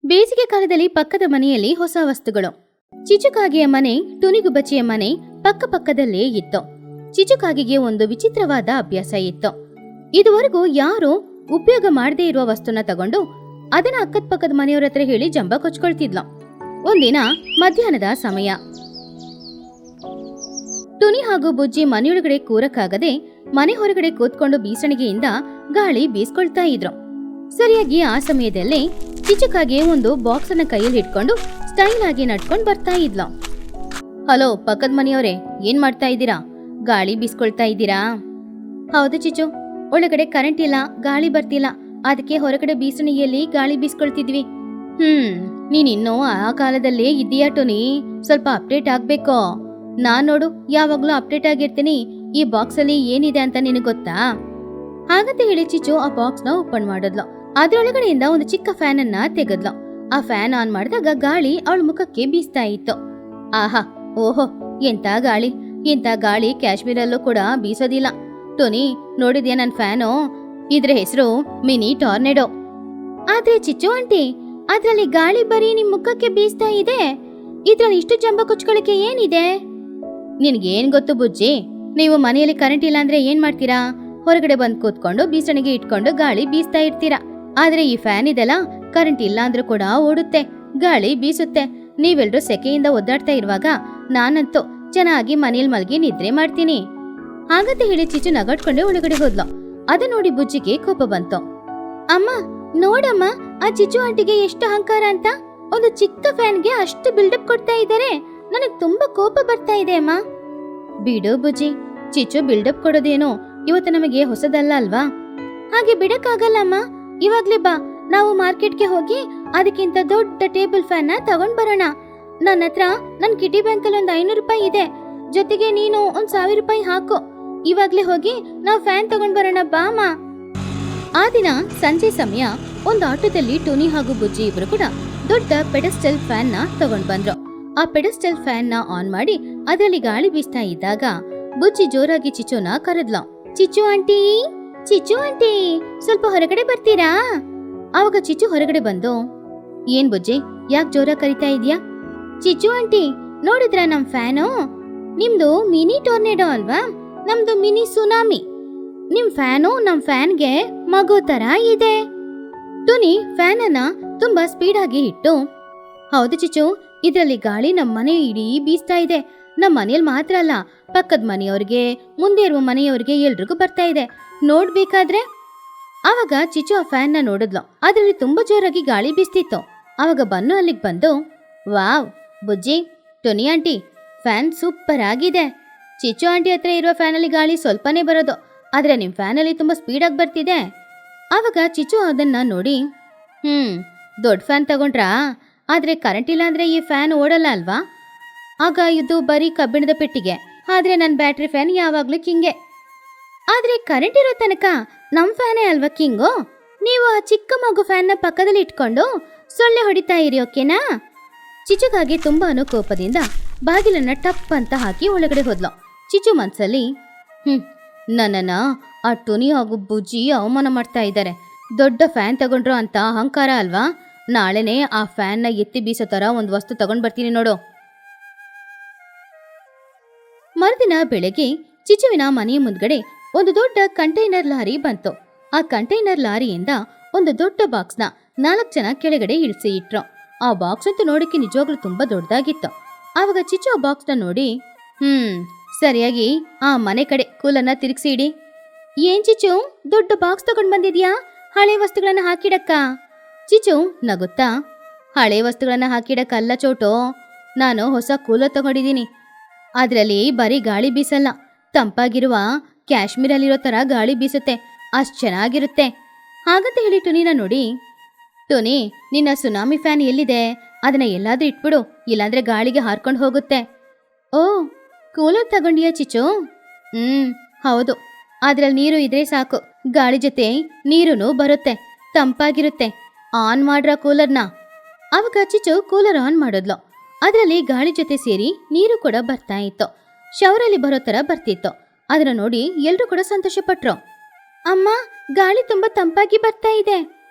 ಬೇಸಿಗೆ ಕಾಲದಲ್ಲಿ ಪಕ್ಕದ ಮನೆಯಲ್ಲಿ ಹೊಸ ವಸ್ತುಗಳು. ಚಿಚುಕಾಗೆಯ ಮನೆ ಟುನಿಗುಬ್ಬಚ್ಚಿಯ ಮನೆ ಪಕ್ಕದಲ್ಲೇ ಇತ್ತು. ಚಿಚುಕಾಗೆಗೆ ಒಂದು ವಿಚಿತ್ರವಾದ ಅಭ್ಯಾಸ ಇತ್ತು. ಇದುವರೆಗೂ ಯಾರು ಉಪಯೋಗ ಮಾಡದೇ ಇರುವ ವಸ್ತುನ ತಗೊಂಡು ಅದನ್ನ ಅಕ್ಕಪಕ್ಕದ ಮನೆಯವರ ಹತ್ರ ಹೇಳಿ ಜಂಬ ಕೊಚ್ಕೊಳ್ತಿದ್ಲು. ಒಂದಿನ ಮಧ್ಯಾಹ್ನದ ಸಮಯ. ಟುನಿ ಹಾಗೂ ಬುಜ್ಜಿ ಮನೆಯೊಳಗಡೆ ಕೂರಕ್ಕಾಗದೆ ಮನೆ ಹೊರಗಡೆ ಕೂತ್ಕೊಂಡು ಬೀಸಣಿಗೆಯಿಂದ ಗಾಳಿ ಬೀಸ್ಕೊಳ್ತಾ ಇದ್ರು. ಸರಿಯಾಗಿ ಆ ಸಮಯದಲ್ಲೇ ಚಿಚುಕಾಗೆ ಒಂದು ಬಾಕ್ಸ್ ಅನ್ನ ಕೈಯಲ್ಲಿ ಇಟ್ಕೊಂಡು ಸ್ಟೈಲ್ ಆಗಿ ನಡ್ಕೊಂಡು ಬರ್ತಾ ಇದ್ಲು. ಹಲೋ, ಪಕ್ಕದ ಮನೆಯವರೇ, ಏನ್ ಮಾಡ್ತಾ ಇದ್ದೀರಾ? ಗಾಳಿ ಬೀಸ್ಕೊಳ್ತಾ ಇದ್ದೀರಾ? ಹೌದು ಚಿಚು, ಒಳಗಡೆ ಕರೆಂಟ್ ಇಲ್ಲ, ಗಾಳಿ ಬರ್ತಿಲ್ಲ, ಅದಕ್ಕೆ ಹೊರಗಡೆ ಬೀಸಣಿಗೆಯಲ್ಲಿ ಗಾಳಿ ಬೀಸ್ಕೊಳ್ತಿದ್ವಿ. ನೀನ್ ಇನ್ನೂ ಆ ಕಾಲದಲ್ಲೇ ಇದ್ದೀಯಾ ಟುನಿ? ಸ್ವಲ್ಪ ಅಪ್ಡೇಟ್ ಆಗ್ಬೇಕು. ನಾನ್ ನೋಡು ಯಾವಾಗ್ಲೂ ಅಪ್ಡೇಟ್ ಆಗಿರ್ತೀನಿ. ಈ ಬಾಕ್ಸ್ ಅಲ್ಲಿ ಏನಿದೆ ಅಂತ ನಿನಗೆ ಗೊತ್ತಾ? ಹಾಗಂತ ಹೇಳಿ ಚಿಚು ಆ ಬಾಕ್ಸ್ ನ ಓಪನ್ ಮಾಡಿದ್ಲು. ಅದ್ರೊಳಗಡೆಯಿಂದ ಒಂದು ಚಿಕ್ಕ ಫ್ಯಾನ್ ಅನ್ನ ತೆಗೆದ್ಲು. ಆ ಫ್ಯಾನ್ ಆನ್ ಮಾಡಿದಾಗ ಗಾಳಿ ಅವಳ ಮುಖಕ್ಕೆ ಬೀಸ್ತಾ ಇತ್ತು. ಆಹಾ, ಓಹೋ, ಎಂತ ಗಾಳಿ! ಇಂತ ಗಾಳಿ ಕಾಶ್ಮೀರಲ್ಲೂ ಕೂಡ ಬೀಸೋದಿಲ್ಲ. ಟೋನಿ, ನೋಡಿದ್ಯಾ ನನ್ ಫ್ಯಾನು? ಇದ್ರ ಹೆಸರು ಮಿನಿ ಟಾರ್ನೆಡೋ. ಆದ್ರೆ ಚಿಚ್ಚು ಆಂಟಿ, ಅದ್ರಲ್ಲಿ ಗಾಳಿ ಬರೀ ನಿಮ್ ಮುಖಕ್ಕೆ ಬೀಸ್ತಾ ಇದೆ. ಇದ್ರಲ್ಲಿ ಇಷ್ಟು ಜಂಬ ಕುಚ್ಕೊಳಕ್ಕೆ ಏನಿದೆ? ನಿನ್ಗೇನ್ ಗೊತ್ತು ಬುಜ್ಜಿ? ನೀವು ಮನೆಯಲ್ಲಿ ಕರೆಂಟ್ ಇಲ್ಲ ಅಂದ್ರೆ ಏನ್ ಮಾಡ್ತೀರಾ? ಹೊರಗಡೆ ಬಂದ್ ಕೂತ್ಕೊಂಡು ಬೀಸಣಿಗೆ ಇಟ್ಕೊಂಡು ಗಾಳಿ ಬೀಸ್ತಾ ಇರ್ತೀರಾ. ಆದ್ರೆ ಈ ಫ್ಯಾನ್ ಇದೆಲ್ಲ ಕರೆಂಟ್ ಇಲ್ಲ ಅಂದ್ರೂ ಕೂಡ ಓಡುತ್ತೆ, ಗಾಳಿ ಬೀಸುತ್ತೆ. ನೀವೆಲ್ರೂ ಸೆಕೆಯಿಂದ ಒದ್ದಾಡ್ತಾ ಇರುವಾಗ ನಾನಂತೂ ಚೆನ್ನಾಗಿ ಮನೇಲಿ ಮಲ್ಗಿ ನಿದ್ರೆ ಮಾಡ್ತೀನಿ. ಹಾಗಂತ ಹೇಳಿ ಚಿಚು ನಗಡ್ಕೊಂಡೆ ಒಳಗಡೆ ಹೋದ್ಲು. ಅದ ನೋಡಿ ಬುಜ್ಜಿಗೆ ಕೋಪ ಬಂತು. ಅಮ್ಮ ನೋಡಮ್ಮ, ಆ ಚಿಚು ಆಂಟಿಗೆ ಎಷ್ಟು ಅಹಂಕಾರ ಅಂತ. ಒಂದು ಚಿಕ್ಕ ಫ್ಯಾನ್ಗೆ ಅಷ್ಟು ಬಿಲ್ಡಪ್ ಕೊಡ್ತಾ ಇದ್ದಾರೆ. ನನಗ್ ತುಂಬಾ ಕೋಪ ಬರ್ತಾ ಇದೆ ಅಮ್ಮ. ಬಿಡು ಬುಜ್ಜಿ, ಚಿಚು ಬಿಲ್ಡಪ್ ಕೊಡೋದೇನೋ ಇವತ್ತು ನಮಗೆ ಹೊಸದಲ್ಲ ಅಲ್ವಾ? ಹಾಗೆ ಬಿಡಕ್ಕಾಗಲ್ಲಮ್ಮ. ಇವಾಗ್ಲೇ ಬಾ, ನಾವು ಮಾರ್ಕೆಟ್ಗೆ ಹೋಗಿ ಅದಕ್ಕಿಂತ ದೊಡ್ಡ ಟೇಬಲ್ ಫ್ಯಾನ್ ನ ತಗೊಂಡ್ ಬರೋಣ. ನನ್ನ ಹತ್ರ ನನ್ ಕಿಟಿ ಬ್ಯಾಂಕ್ ಅಲ್ಲಿ 500 ರೂಪಾಯಿ ಇದೆ. ಜೊತೆಗೆ ನೀನು 1000 ರೂಪಾಯಿ ಹಾಕು. ಇವಾಗ್ಲೇ ಹೋಗಿ ನಾವು ಫ್ಯಾನ್ ತಗೊಂಡ್ ಬರೋಣ, ಬಾಮ. ಆ ದಿನ ಸಂಜೆ ಸಮಯ ಒಂದು ಆಟೋದಲ್ಲಿ ಟೋನಿ ಹಾಗೂ ಬುಜ್ಜಿ ಇಬ್ರು ಕೂಡ ದೊಡ್ಡ ಪೆಡಸ್ಟಲ್ ಫ್ಯಾನ್ ನ ತಗೊಂಡ್ ಬಂದ್ರು. ಆ ಪೆಡಸ್ಟಲ್ ಫ್ಯಾನ್ ನ ಆನ್ ಮಾಡಿ ಅದರಲ್ಲಿ ಗಾಳಿ ಬೀಸ್ತಾ ಇದ್ದಾಗ ಬುಜ್ಜಿ ಜೋರಾಗಿ ಚಿಚುನ ಕರೆದ್ಲು. ಚಿಚು ಆಂಟಿ, ಚಿಚು ಆಂಟಿ, ಸ್ವಲ್ಪ ಹೊರಗಡೆ ಬರ್ತೀರಾ? ಆವಾಗ ಚಿಚು ಹೊರಗಡೆ ಬಂದು, ಏನ್ ಬುಜ್ಜಿ, ಯಾಕೆ ಜೋರ ಕರಿತಾ ಇದ್ಯಾ? ಚಿಚು ಆಂಟಿ, ನೋಡಿದ್ರ ನಮ್ ಫ್ಯಾನು? ನಿಮ್ದು ಮಿನಿ ಟೋರ್ನೆಡೋ ಅಲ್ವಾ, ನಮ್ದು ಮಿನಿ ಸುನಾಮಿ. ನಿಮ್ ಫ್ಯಾನು ನಮ್ ಫ್ಯಾನ್ಗೆ ಮಗು ತರ ಇದೆ. ಟುನಿ ಫ್ಯಾನ್ ಅನ್ನ ತುಂಬಾ ಸ್ಪೀಡ್ ಆಗಿ ಇಟ್ಟು, ಹೌದು ಚಿಚು, ಇದ್ರಲ್ಲಿ ಗಾಳಿ ನಮ್ ಮನೆ ಇಡೀ ಬೀಸ್ತಾ ಇದೆ. ನಮ್ ಮನೇಲಿ ಮಾತ್ರ ಅಲ್ಲ, ಪಕ್ಕದ ಮನೆಯವ್ರಿಗೆ, ಮುಂದೆ ಇರುವ ಮನೆಯವ್ರಿಗೆ ಎಲ್ರಿಗೂ ಬರ್ತಾ ಇದೆ, ನೋಡ್ಬೇಕಾದ್ರೆ. ಆವಾಗ ಚಿಚು ಆ ಫ್ಯಾನ್ ನ ನೋಡಿದ್ಲು. ಅದ್ರಲ್ಲಿ ತುಂಬಾ ಜೋರಾಗಿ ಗಾಳಿ ಬೀಸ್ತಿತ್ತು. ಆವಾಗ ಬನ್ನು ಅಲ್ಲಿಗೆ ಬಂದು, wow Bujji, Tony aunty, fan super ಆಗಿದೆ. ಚಿಚು ಆಂಟಿ ಹತ್ರ ಇರುವ ಫ್ಯಾನ್ ಅಲ್ಲಿ ಗಾಳಿ ಸ್ವಲ್ಪನೇ ಬರೋದು, ಆದ್ರೆ ನಿಮ್ ಫ್ಯಾನ್ ಅಲ್ಲಿ ತುಂಬಾ ಸ್ಪೀಡ್ ಆಗಿ ಬರ್ತಿದೆ. ಆವಾಗ ಚಿಚು ಅದನ್ನ ನೋಡಿ, ದೊಡ್ಡ ಫ್ಯಾನ್ ತಗೊಂಡ್ರಾ? ಆದ್ರೆ ಕರೆಂಟ್ ಇಲ್ಲ ಅಂದ್ರೆ ಈ ಫ್ಯಾನ್ ಓಡಲ್ಲ ಅಲ್ವಾ? ಆಗ ಇದು ಬರೀ ಕಬ್ಬಿಣದ ಪೆಟ್ಟಿಗೆ, ಆದ್ರೆ ನನ್ ಬ್ಯಾಟ್ರಿ ಫ್ಯಾನ್ ಯಾವಾಗ್ಲೂ ಕಿಂಗೆ. ಆದ್ರೆ ಕರೆಂಟ್ ಇರೋ ತನಕ ನಮ್ ಫ್ಯಾನೇ ಅಲ್ವಾ ಕಿಂಗು? ನೀವು ಆ ಚಿಕ್ಕ ಮಗು ಫ್ಯಾನ್ ನ ಪಕ್ಕದಲ್ಲಿ ಇಟ್ಕೊಂಡು ಸೊಳ್ಳೆ ಹೊಡಿತಾ ಇರಿ, ಓಕೆನಾ? ಚಿಚುಗಾಗಿ ತುಂಬಾ ಕೋಪದಿಂದ ಬಾಗಿಲನ್ನ ಟಪ್ ಅಂತ ಹಾಕಿ ಒಳಗಡೆ ಹೋದ್ಲು. ಚಿಚು ಮನ್ಸಲ್ಲಿ, ನನ್ನನ್ನ ಆ ಟುನಿ ಹಾಗೂ ಬುಜ್ಜಿ ಅವಮಾನ ಮಾಡ್ತಾ ಇದ್ದಾರೆ. ದೊಡ್ಡ ಫ್ಯಾನ್ ತಗೊಂಡ್ರು ಅಂತ ಅಹಂಕಾರ ಅಲ್ವಾ? ನಾಳೆನೆ ಆ ಫ್ಯಾನ್ ನ ಎತ್ತಿ ಬೀಸೋ ತರ ಒಂದು ವಸ್ತು ತಗೊಂಡ್ ಬರ್ತೀನಿ ನೋಡು. ಮರುದಿನ ಬೆಳಗ್ಗೆ ಚಿಚುವಿನ ಮನೆಯ ಮುಂದ್ಗಡೆ ಒಂದು ದೊಡ್ಡ ಕಂಟೈನರ್ ಲಾರಿ ಬಂತು. ಆ ಕಂಟೈನರ್ ಲಾರಿಯಿಂದ ಒಂದು ದೊಡ್ಡ ಬಾಕ್ಸ್ ನ 4 ಜನ ಕೆಳಗಡೆ ಇಳಿಸಿ ಇಟ್ರು. ಆ ಬಾಕ್ಸ್ ಅಂತೂ ನೋಡಕ್ಕೆ ನಿಜವಾಗ್ಲೂ ತುಂಬಾ ದೊಡ್ಡದಾಗಿತ್ತು. ಆವಾಗ ಚಿಚು ಆ ಬಾಕ್ಸ್ ನ ನೋಡಿ, ಸರಿಯಾಗಿ ಆ ಮನೆ ಕಡೆ ಕೂಲನ್ನ ತಿರುಗಿಸಿ ಇಡಿ. ಏನ್ ಚಿಚು, ದೊಡ್ಡ ಬಾಕ್ಸ್ ತಗೊಂಡ್ ಬಂದಿದ್ಯಾ? ಹಳೆ ವಸ್ತುಗಳನ್ನ ಹಾಕಿಡಕ್ಕ? ಚಿಚು ನಗುತ್ತಾ, ಹಳೆ ವಸ್ತುಗಳನ್ನ ಹಾಕಿಡಕ್ಕಲ್ಲ ಚೋಟು, ನಾನು ಹೊಸ ಕೂಲರ್ ತಗೊಂಡಿದ್ದೀನಿ. ಅದ್ರಲ್ಲಿ ಬರೀ ಗಾಳಿ ಬೀಸಲ್ಲ, ತಂಪಾಗಿರುವ ಕಾಶ್ಮೀರಲ್ಲಿರೋ ತರ ಗಾಳಿ ಬೀಸುತ್ತೆ, ಅಷ್ಟ್ ಚೆನ್ನಾಗಿರುತ್ತೆ. ಹಾಗಂತ ಹೇಳಿ ಟುನಿನ ನೋಡಿ, ಟುನಿ, ನಿನ್ನ ಸುನಾಮಿ ಫ್ಯಾನ್ ಎಲ್ಲಿದೆ? ಅದನ್ನ ಎಲ್ಲಾದ್ರೂ ಇಟ್ಬಿಡು, ಇಲ್ಲಾಂದ್ರೆ ಗಾಳಿಗೆ ಹಾರ್ಕೊಂಡು ಹೋಗುತ್ತೆ. ಓ, ಕೂಲರ್ ತಗೊಂಡಿಯಾ ಚಿಚು? ಹೌದು, ಅದ್ರಲ್ಲಿ ನೀರು ಇದ್ರೆ ಸಾಕು, ಗಾಳಿ ಜೊತೆ ನೀರುನು ಬರುತ್ತೆ, ತಂಪಾಗಿರುತ್ತೆ. ಆನ್ ಮಾಡ್ರ ಕೂಲರ್ನ. ಆವಾಗ ಚಿಚು ಕೂಲರ್ ಆನ್ ಮಾಡಿದ್ಲು. ಅದರಲ್ಲಿ ಗಾಳಿ ಜೊತೆ ಸೇರಿ ನೀರು ಕೂಡ ಬರ್ತಾ ಇತ್ತು, ಶವರಲ್ಲಿ ಬರೋ ತರ ಬರ್ತಿತ್ತು. ಅದನ್ನ ನೋಡಿ ಎಲ್ರು ಕೂಡ ಸಂತೋಷ ಪಟ್ರು. ಅಮ್ಮ, ಗಾಳಿ ತುಂಬಾ ತಂಪಾಗಿ ಬರ್ತಾ ಇದೆ.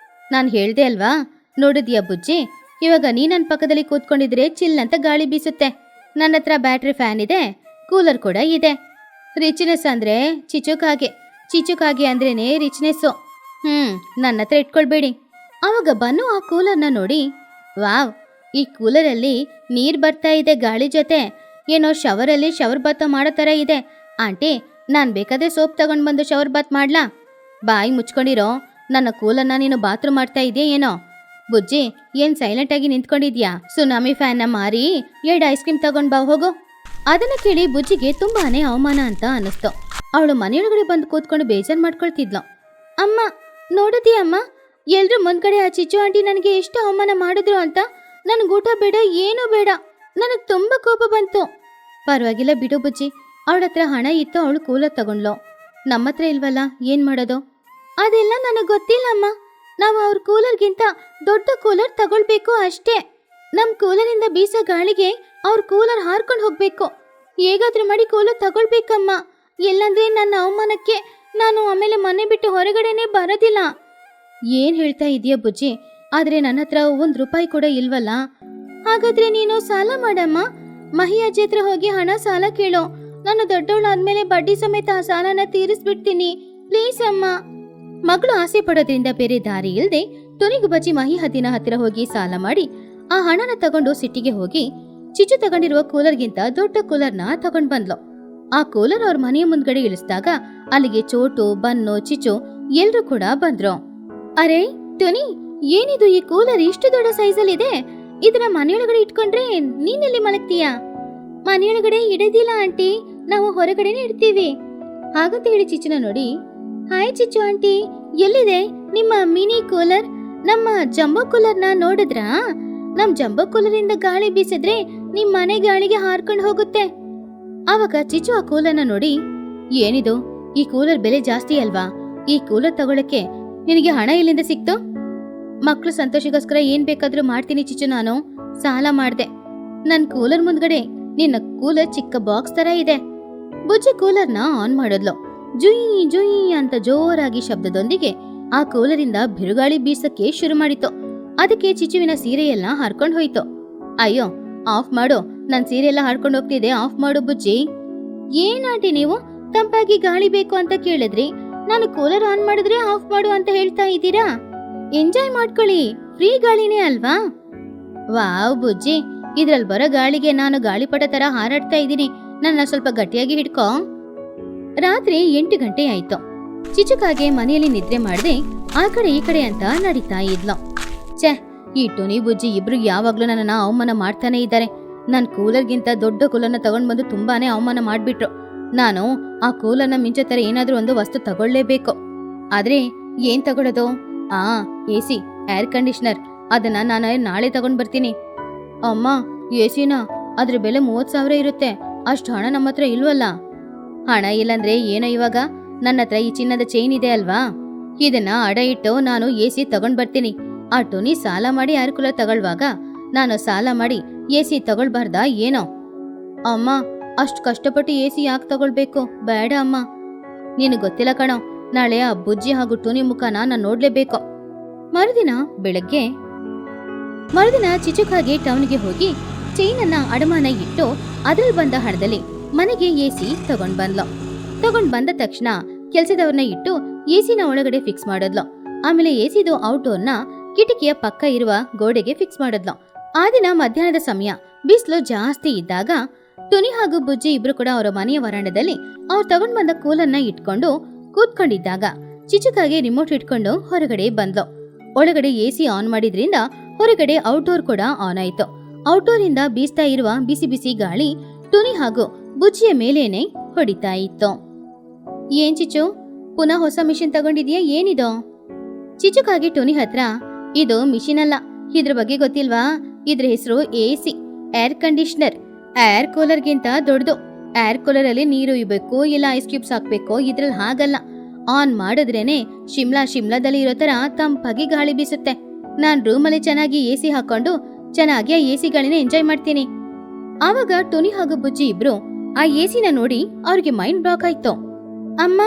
ನಾನು ಹೇಳ್ದೆ ಅಲ್ವಾ? ನೋಡಿದ್ಯಾ ಬುಜ್ಜಿ, ಇವಾಗ ನೀ ನನ್ನ ಪಕ್ಕದಲ್ಲಿ ಕೂತ್ಕೊಂಡಿದ್ರೆ ಚಿಲ್ ಅಂತ ಗಾಳಿ ಬೀಸುತ್ತೆ. ನನ್ನ ಹತ್ರ ಬ್ಯಾಟ್ರಿ ಫ್ಯಾನ್ ಇದೆ, ಕೂಲರ್ ಕೂಡ ಇದೆ. ರಿಚ್ನೆಸ್ ಅಂದ್ರೆ ಚಿಚುಕಾಗೆ ಅಂದ್ರೇನೆ ರಿಚ್ನೆಸ್ಸು. ನನ್ನ ಹತ್ರ ಇಟ್ಕೊಳ್ಬೇಡಿ. ಅವಾಗ ಬನ್ನು ಆ ಕೂಲರ್ನ ನೋಡಿ, ವಾವ್, ಈ ಕೂಲರಲ್ಲಿ ನೀರ್ ಬರ್ತಾ ಇದೆ ಗಾಳಿ ಜೊತೆ, ಏನೋ ಶವರಲ್ಲಿ ಶವರ್ ಬಾತ್ ಮಾಡೋ ಥರ ಇದೆ. ಆಂಟಿ, ನಾನು ಬೇಕಾದ್ರೆ ಸೋಪ್ ತಗೊಂಡು ಬಂದು ಶವರ್ ಬಾತ್ ಮಾಡ್ಲಾ? ಬಾಯಿ ಮುಚ್ಕೊಂಡಿರೋ, ನನ್ನ ಕೂಲರ್ನ ನೀನು ಬಾತ್ರೂಮ್ ಮಾಡ್ತಾ ಇದೆಯಾ ಏನೋ? ಬುಜ್ಜಿ, ಏನ್ ಸೈಲೆಂಟ್ ಆಗಿ ನಿಂತ್ಕೊಂಡಿದ್ಯಾ? ಸುನಾಮಿ ಫ್ಯಾನ್ನ ಮಾರಿ 2 ಐಸ್ ಕ್ರೀಮ್ ತಗೊಂಡ್ ಬಾ ಹೋಗು. ಅದನ್ನ ಕೇಳಿ ಬುಜ್ಜಿಗೆ ತುಂಬಾನೇ ಅವಮಾನ ಅಂತ ಅನ್ನಿಸ್ತು. ಅವಳು ಮನೆಯೊಳಗಡೆ ಬಂದು ಕೂತ್ಕೊಂಡು ಬೇಜಾರು ಮಾಡ್ಕೊಳ್ತಿದ್ಲು. ಅಮ್ಮ, ನೋಡಿದ್ಯಾ ಅಮ್ಮ, ಎಲ್ರು ಮುಂದ್ಗಡೆ ಆ ಚಿಚ್ಚು ಆಂಟಿ ನನಗೆ ಎಷ್ಟು ಅವಮಾನ ಮಾಡಿದ್ರು ಅಂತ. ನನಗೆ ಊಟ ಬೇಡ, ಏನೂ ಬೇಡ, ನನಗೆ ತುಂಬಾ ಕೋಪ ಬಂತು. ಪರವಾಗಿಲ್ಲ ಬಿಡು ಬುಜ್ಜಿ, ಅವಳ ಹತ್ರ ಹಣ ಇತ್ತು, ಅವಳು ಕೂಲರ್ ತಗೊಂಡ್ಲು. ನಮ್ಮ ಹತ್ರ ಇಲ್ವಲ್ಲ, ಏನ್ ಮಾಡೋದು? ಅದೆಲ್ಲ ನನಗೆ ಗೊತ್ತಿಲ್ಲಮ್ಮ. ನಾವು ಅವ್ರ ಕೂಲರ್ಗಿಂತ ದೊಡ್ಡ ಕೂಲರ್ ತಗೊಳ್ಬೇಕು ಅಷ್ಟೇ. ನಮ್ ಕೂಲರಿಂದ ಬೀಸೋ ಗಾಳಿಗೆ ಅವ್ರ ಕೂಲರ್ ಹಾರ್ಕೊಂಡು ಹೋಗ್ಬೇಕು. ಹೇಗಾದ್ರೂ ಮಾಡಿ ಕೂಲರ್ ತಗೊಳ್ಬೇಕಮ್ಮ, ಇಲ್ಲಂದ್ರೆ ನನ್ನ ಅವಮಾನಕ್ಕೆ ನಾನು ಆಮೇಲೆ ಮನೆ ಬಿಟ್ಟು ಹೊರಗಡೆನೆ ಬರೋದಿಲ್ಲ. ಏನ್ ಹೇಳ್ತಾ ಇದೀಯ ಬುಜ್ಜಿ? ಆದ್ರೆ ನನ್ನ ಹತ್ರ ₹1 ಕೂಡ ಇಲ್ವಲ್ಲ. ಹಾಗಾದ್ರೆ ನೀನು ಸಾಲ ಮಾಡಮ್ಮ, ಮಹಿ ಅಜ್ಜಿ ಹತ್ರ ಹೋಗಿ ಹಣ ಸಾಲ ಕೇಳೋ. ನಾನು ದೊಡ್ಡವಳಾದ್ಮೇಲೆ ಬಡ್ಡಿ ಸಮೇತ ಆ ಸಾಲನ ತೀರಿಸ್ಬಿಡ್ತೀನಿ, ಪ್ಲೀಸ್ ಅಮ್ಮ. ಮಗಳು ಆಸೆ ಪಡೋದ್ರಿಂದ ಬೇರೆ ದಾರಿ ಇಲ್ಲದೆ ಟುನಿಗು ಬಜ್ಜಿ ಮಹಿ ಹದ್ದಿನ ಹತ್ತಿರ ಹೋಗಿ ಸಾಲ ಮಾಡಿ ಆ ಹಣನ ತಗೊಂಡು ಸಿಟಿಗೆ ಹೋಗಿ ಚಿಚ್ಚು ತಗೊಂಡಿರುವ ಕೂಲರ್ಗಿಂತ ದೊಡ್ಡ ಕೂಲರ್ನ ತಗೊಂಡ್ ಬಂದ್ಲು. ಆ ಕೂಲರ್ ಅವ್ರ ಮನೆಯ ಮುಂದ್ಗಡೆ ಇಳಿಸಿದಾಗ ಅಲ್ಲಿಗೆ ಚೋಟು, ಬನ್ನು, ಚಿಚ್ಚು ಎಲ್ರು ಕೂಡ ಬಂದ್ರು. ಅರೆ ಟುನಿ, ಏನಿದು ಈ ಕೂಲರ್ ಇಷ್ಟು ದೊಡ್ಡ ಸೈಜಲ್ಲಿ ಇದೆ? ಇದನ್ನ ಮನೆಯೊಳಗಡೆ ಇಟ್ಕೊಂಡ್ರೆ ನೀನೆಲ್ಲಿ ಮಲಗ್ತೀಯಾ? ಮನೆಯೊಳಗಡೆ ಇಡೋದಿಲ್ಲ ಆಂಟಿ, ನಾವು ಹೊರಗಡೆನೆ ಇಡ್ತೀವಿ. ಹಾಗಂತ ಹೇಳಿ ಚಿಚ್ಚುನ ನೋಡಿ, ಹಾಯ್ ಚಿಚ್ಚು ಆಂಟಿ, ಎಲ್ಲಿದೆ ನಿಮ್ಮ ಮಿನಿ ಕೂಲರ್? ನಮ್ಮ ಜಂಬೋ ಕೂಲರ್ನ ನೋಡಿದ್ರಾ? ನಮ್ ಜಂಬೋ ಕೂಲರಿಂದ ಗಾಳಿ ಬೀಸಿದ್ರೆ ನಿಮ್ ಮನೆ ಗಾಳಿಗೆ ಹಾರ್ಕೊಂಡು ಹೋಗುತ್ತೆ. ಆವಾಗ ಚಿಚ್ಚು ಆ ಕೂಲರ್ನ ನೋಡಿ, ಏನಿದು, ಈ ಕೂಲರ್ ಬೆಲೆ ಜಾಸ್ತಿ ಅಲ್ವಾ? ಈ ಕೂಲರ್ ತಗೊಳಕ್ಕೆ ನಿನಗೆ ಹಣ ಎಲ್ಲಿಂದ ಸಿಕ್ತು? ಮಕ್ಳು ಸಂತೋಷಕ್ಕೋಸ್ಕರ ಏನ್ ಬೇಕಾದ್ರೂ ಮಾಡ್ತೀನಿ ಚಿಚ್ಚು, ನಾನು ಸಾಲ ಮಾಡ್ದೆ. ನನ್ ಕೂಲರ್ ಮುಂದ್ಗಡೆ ನಿನ್ನ ಕೂಲರ್ ಚಿಕ್ಕ ಬಾಕ್ಸ್ ತರ ಇದೆ. ಬುಜ್ಜಿ ಕೂಲರ್ನ ಆನ್ ಮಾಡಿದ್ಲು. ಜುಯ್ ಜುಯ್ ಅಂತ ಜೋರಾಗಿ ಶಬ್ದದೊಂದಿಗೆ ಆ ಕೂಲರಿಂದ ಬಿರುಗಾಳಿ ಬೀಸಕ್ಕೆ ಶುರು ಮಾಡಿತು. ಅದಕ್ಕೆ ಚಿಚ್ಚುವಿನ ಸೀರೆಯೆಲ್ಲ ಹಾರ್ಕೊಂಡು ಹೋಯ್ತು. ಅಯ್ಯೋ, ಆಫ್ ಮಾಡು, ನನ್ ಸೀರೆ ಎಲ್ಲ ಹಾರ್ಕೊಂಡು ಹೋಗ್ತಿದೆ, ಆಫ್ ಮಾಡು ಬುಜ್ಜಿ. ಏನಾಟಿ ನೀವು, ತಂಪಾಗಿ ಗಾಳಿ ಬೇಕು ಅಂತ ಕೇಳಿದ್ರಿ, ನಾನು ಕೂಲರ್ ಆನ್ ಮಾಡಿದ್ರೆ ಆಫ್ ಮಾಡು ಅಂತ ಹೇಳ್ತಾ ಇದ್ದೀರಾ? ಎಂಜಾಯ್ ಮಾಡ್ಕೊಳ್ಳಿ, ಫ್ರೀ ಗಾಳಿನೇ ಅಲ್ವಾ? ವಾವ್ ಬುಜ್ಜಿ, ಇದ್ರಲ್ಲಿ ಬರೋ ಗಾಳಿಗೆ ನಾನು ಗಾಳಿಪಟ ತರ ಹಾರಾಡ್ತಾ ಇದ್ದೀನಿ, ನನ್ನ ಸ್ವಲ್ಪ ಗಟ್ಟಿಯಾಗಿ ಹಿಡ್ಕೋ. ರಾತ್ರಿ 8 ಗಂಟೆ ಆಯ್ತು. ಚಿಚುಕಾಗೆ ಮನೆಯಲ್ಲಿ ನಿದ್ರೆ ಮಾಡದೆ ಆ ಕಡೆ ಈ ಕಡೆ ಅಂತ ನಡೀತಾ ಇದ್ಲು. ಛೆ, ಈ ಟುನಿ ಬುಜ್ಜಿ ಇಬ್ರು ಯಾವಾಗ್ಲೂ ನನ್ನನ್ನ ಅವಮಾನ ಮಾಡ್ತಾನೆ ಇದ್ದಾರೆ. ನನ್ ಕೂಲರ್ಗಿಂತ ದೊಡ್ಡ ಕೂಲರ್ನ ತಗೊಂಡ್ ಬಂದು ತುಂಬಾನೇ ಅವಮಾನ ಮಾಡ್ಬಿಟ್ರು. ನಾನು ಆ ಕೂಲರ್ನ ಮಿಂಚೋ ತರ ಏನಾದ್ರೂ ಒಂದು ವಸ್ತು ತಗೊಳ್ಳೇಬೇಕು. ಆದ್ರೆ ಏನ್ ತಗೊಳ್ಳೋದು? AC, air conditioner. ಅದನ್ನ ನಾನು ನಾಳೆ ತಗೊಂಡ್ ಬರ್ತೀನಿ. ಅಮ್ಮ, AC-ನ ಅದ್ರ ಬೆಲೆ 30,000 ಇರುತ್ತೆ. ಅಷ್ಟು ಹಣ ನಮ್ಮ ಹತ್ರ ಇಲ್ವಲ್ಲ. ಹಣ ಇಲ್ಲಂದ್ರೆ ಏನೋ, ಇವಾಗ ನನ್ನ ಹತ್ರ ಈ ಚಿನ್ನದ ಚೈನ್ ಇದೆ ಅಲ್ವಾ, ಇದನ್ನ ಅಡ ಇಟ್ಟು ನಾನು AC ತಗೊಂಡ್ ಬರ್ತೀನಿ. ಆ ಟುನಿ ಸಾಲ ಮಾಡಿ ಏರ್ ಕೂಲರ್ ತಗೊಳ್ಳುವಾಗ ನಾನು ಸಾಲ ಮಾಡಿ AC ತಗೊಳ್ಬಾರ್ದಾ ಏನೋ? ಅಮ್ಮ, ಅಷ್ಟು ಕಷ್ಟಪಟ್ಟು AC ಯಾಕೆ ತಗೊಳ್ಬೇಕು? ಬೇಡ ಅಮ್ಮ. ನೀನು ಗೊತ್ತಿಲ್ಲ ಕಣೋ, ನಾಳೆ ಆ ಬುಜ್ಜಿ ಹಾಗೂ ಟುನಿ ಮುಖನ ನಾನು ನೋಡ್ಲೇಬೇಕು. ಮರುದಿನ ಚಿಚುಕಾಗೆ ಟೌನ್ಗೆ ಹೋಗಿ ಚೈನನ್ನ ಅಡಮಾನ ಇಟ್ಟು ಅದ್ರಲ್ಲಿ ಬಂದ ಹಣದಲ್ಲಿ ಮನೆಗೆ AC ತಗೊಂಡ್ ಬಂದ ತಕ್ಷಣ ಕೆಲ್ಸದವ್ರನ್ನ ಇಟ್ಟು AC-ನ ಒಳಗಡೆ ಫಿಕ್ಸ್ ಮಾಡಿದ್ಲು. ಆಮೇಲೆ AC-ದು ಔಟ್ಡೋರ್ನ ಕಿಟಕಿಯ ಪಕ್ಕ ಇರುವ ಗೋಡೆಗೆ ಫಿಕ್ಸ್ ಮಾಡಿದ್ಲು. ಆ ದಿನ ಮಧ್ಯಾಹ್ನದ ಸಮಯ, ಬಿಸಿಲು ಜಾಸ್ತಿ ಇದ್ದಾಗ ಟುನಿ ಹಾಗೂ ಬುಜ್ಜಿ ಇಬ್ರು ಕೂಡ ಅವರ ಮನೆಯ ವರಾಂಡದಲ್ಲಿ ಅವ್ರು ತಗೊಂಡ್ ಬಂದ ಕೂಲರ್ನ ಇಟ್ಕೊಂಡು ಕೂತ್ಕೊಂಡಿದ್ದಾಗ ಚಿಚುಕಾಗೆ ರಿಮೋಟ್ ಇಟ್ಕೊಂಡು ಹೊರಗಡೆ ಬಂದ್ಲು. ಒಳಗಡೆ AC ಆನ್ ಮಾಡಿದ್ರಿಂದ ಹೊರಗಡೆ ಔಟ್ಡೋರ್ ಕೂಡ ಆನ್ ಆಯ್ತು. ಔಟ್ಡೋರ್ ಇಂದ ಬೀಸ್ತಾ ಇರುವ ಬಿಸಿ ಬಿಸಿ ಗಾಳಿ ಟುನಿ ಹಾಗೂ ಬುಜ್ಜಿಯ ಮೇಲೇನೆ ಹೊಡಿತಾ ಇತ್ತು. ಏನ್ ಚಿಚ್ಚು, ಪುನಃ ಹೊಸ ಮಿಷಿನ್ ತಗೊಂಡಿದ್ಯಾ? ಏನಿದು? ಚಿಚುಕಾಗಿ ಟುನಿ ಹತ್ರ, ಇದು ಮಿಷಿನ್ ಅಲ್ಲ, ಇದ್ರ ಬಗ್ಗೆ ಗೊತ್ತಿಲ್ವಾ? ಇದ್ರ ಹೆಸರು AC, ಏರ್ ಕಂಡೀಷನರ್. ಏರ್ ಕೂಲರ್ಗಿಂತ ದೊಡ್ಡದು. ಏರ್ ಕೂಲರ್ ಅಲ್ಲಿ ನೀರು ಇಯ್ಬೇಕು, ಇಲ್ಲ ಐಸ್ ಕ್ಯೂಬ್ಸ್ ಹಾಕ್ಬೇಕು. ಇದ್ರಲ್ಲಿ ಹಾಗಲ್ಲ, ಆನ್ ಮಾಡಿದ್ರೇನೆ ಶಿಮ್ಲಾದಲ್ಲಿ ಇರೋ ತರ ತಂಪಾಗಿ ಗಾಳಿ ಬೀಸುತ್ತೆ. ನಾನ್ ರೂಮಲ್ಲಿ ಚೆನ್ನಾಗಿ AC ಹಾಕೊಂಡು ಚೆನ್ನಾಗಿ ಆ AC ಗಾಳಿನ ಎಂಜಾಯ್ ಮಾಡ್ತೀನಿ. ಆವಾಗ ಟುನಿ ಹಾಗೂ ಬುಜ್ಜಿ ಇಬ್ರು ಆ AC-ನ ನೋಡಿ ಅವ್ರಿಗೆ ಮೈಂಡ್ ಬ್ಲಾಕ್ ಆಯ್ತು. ಅಮ್ಮ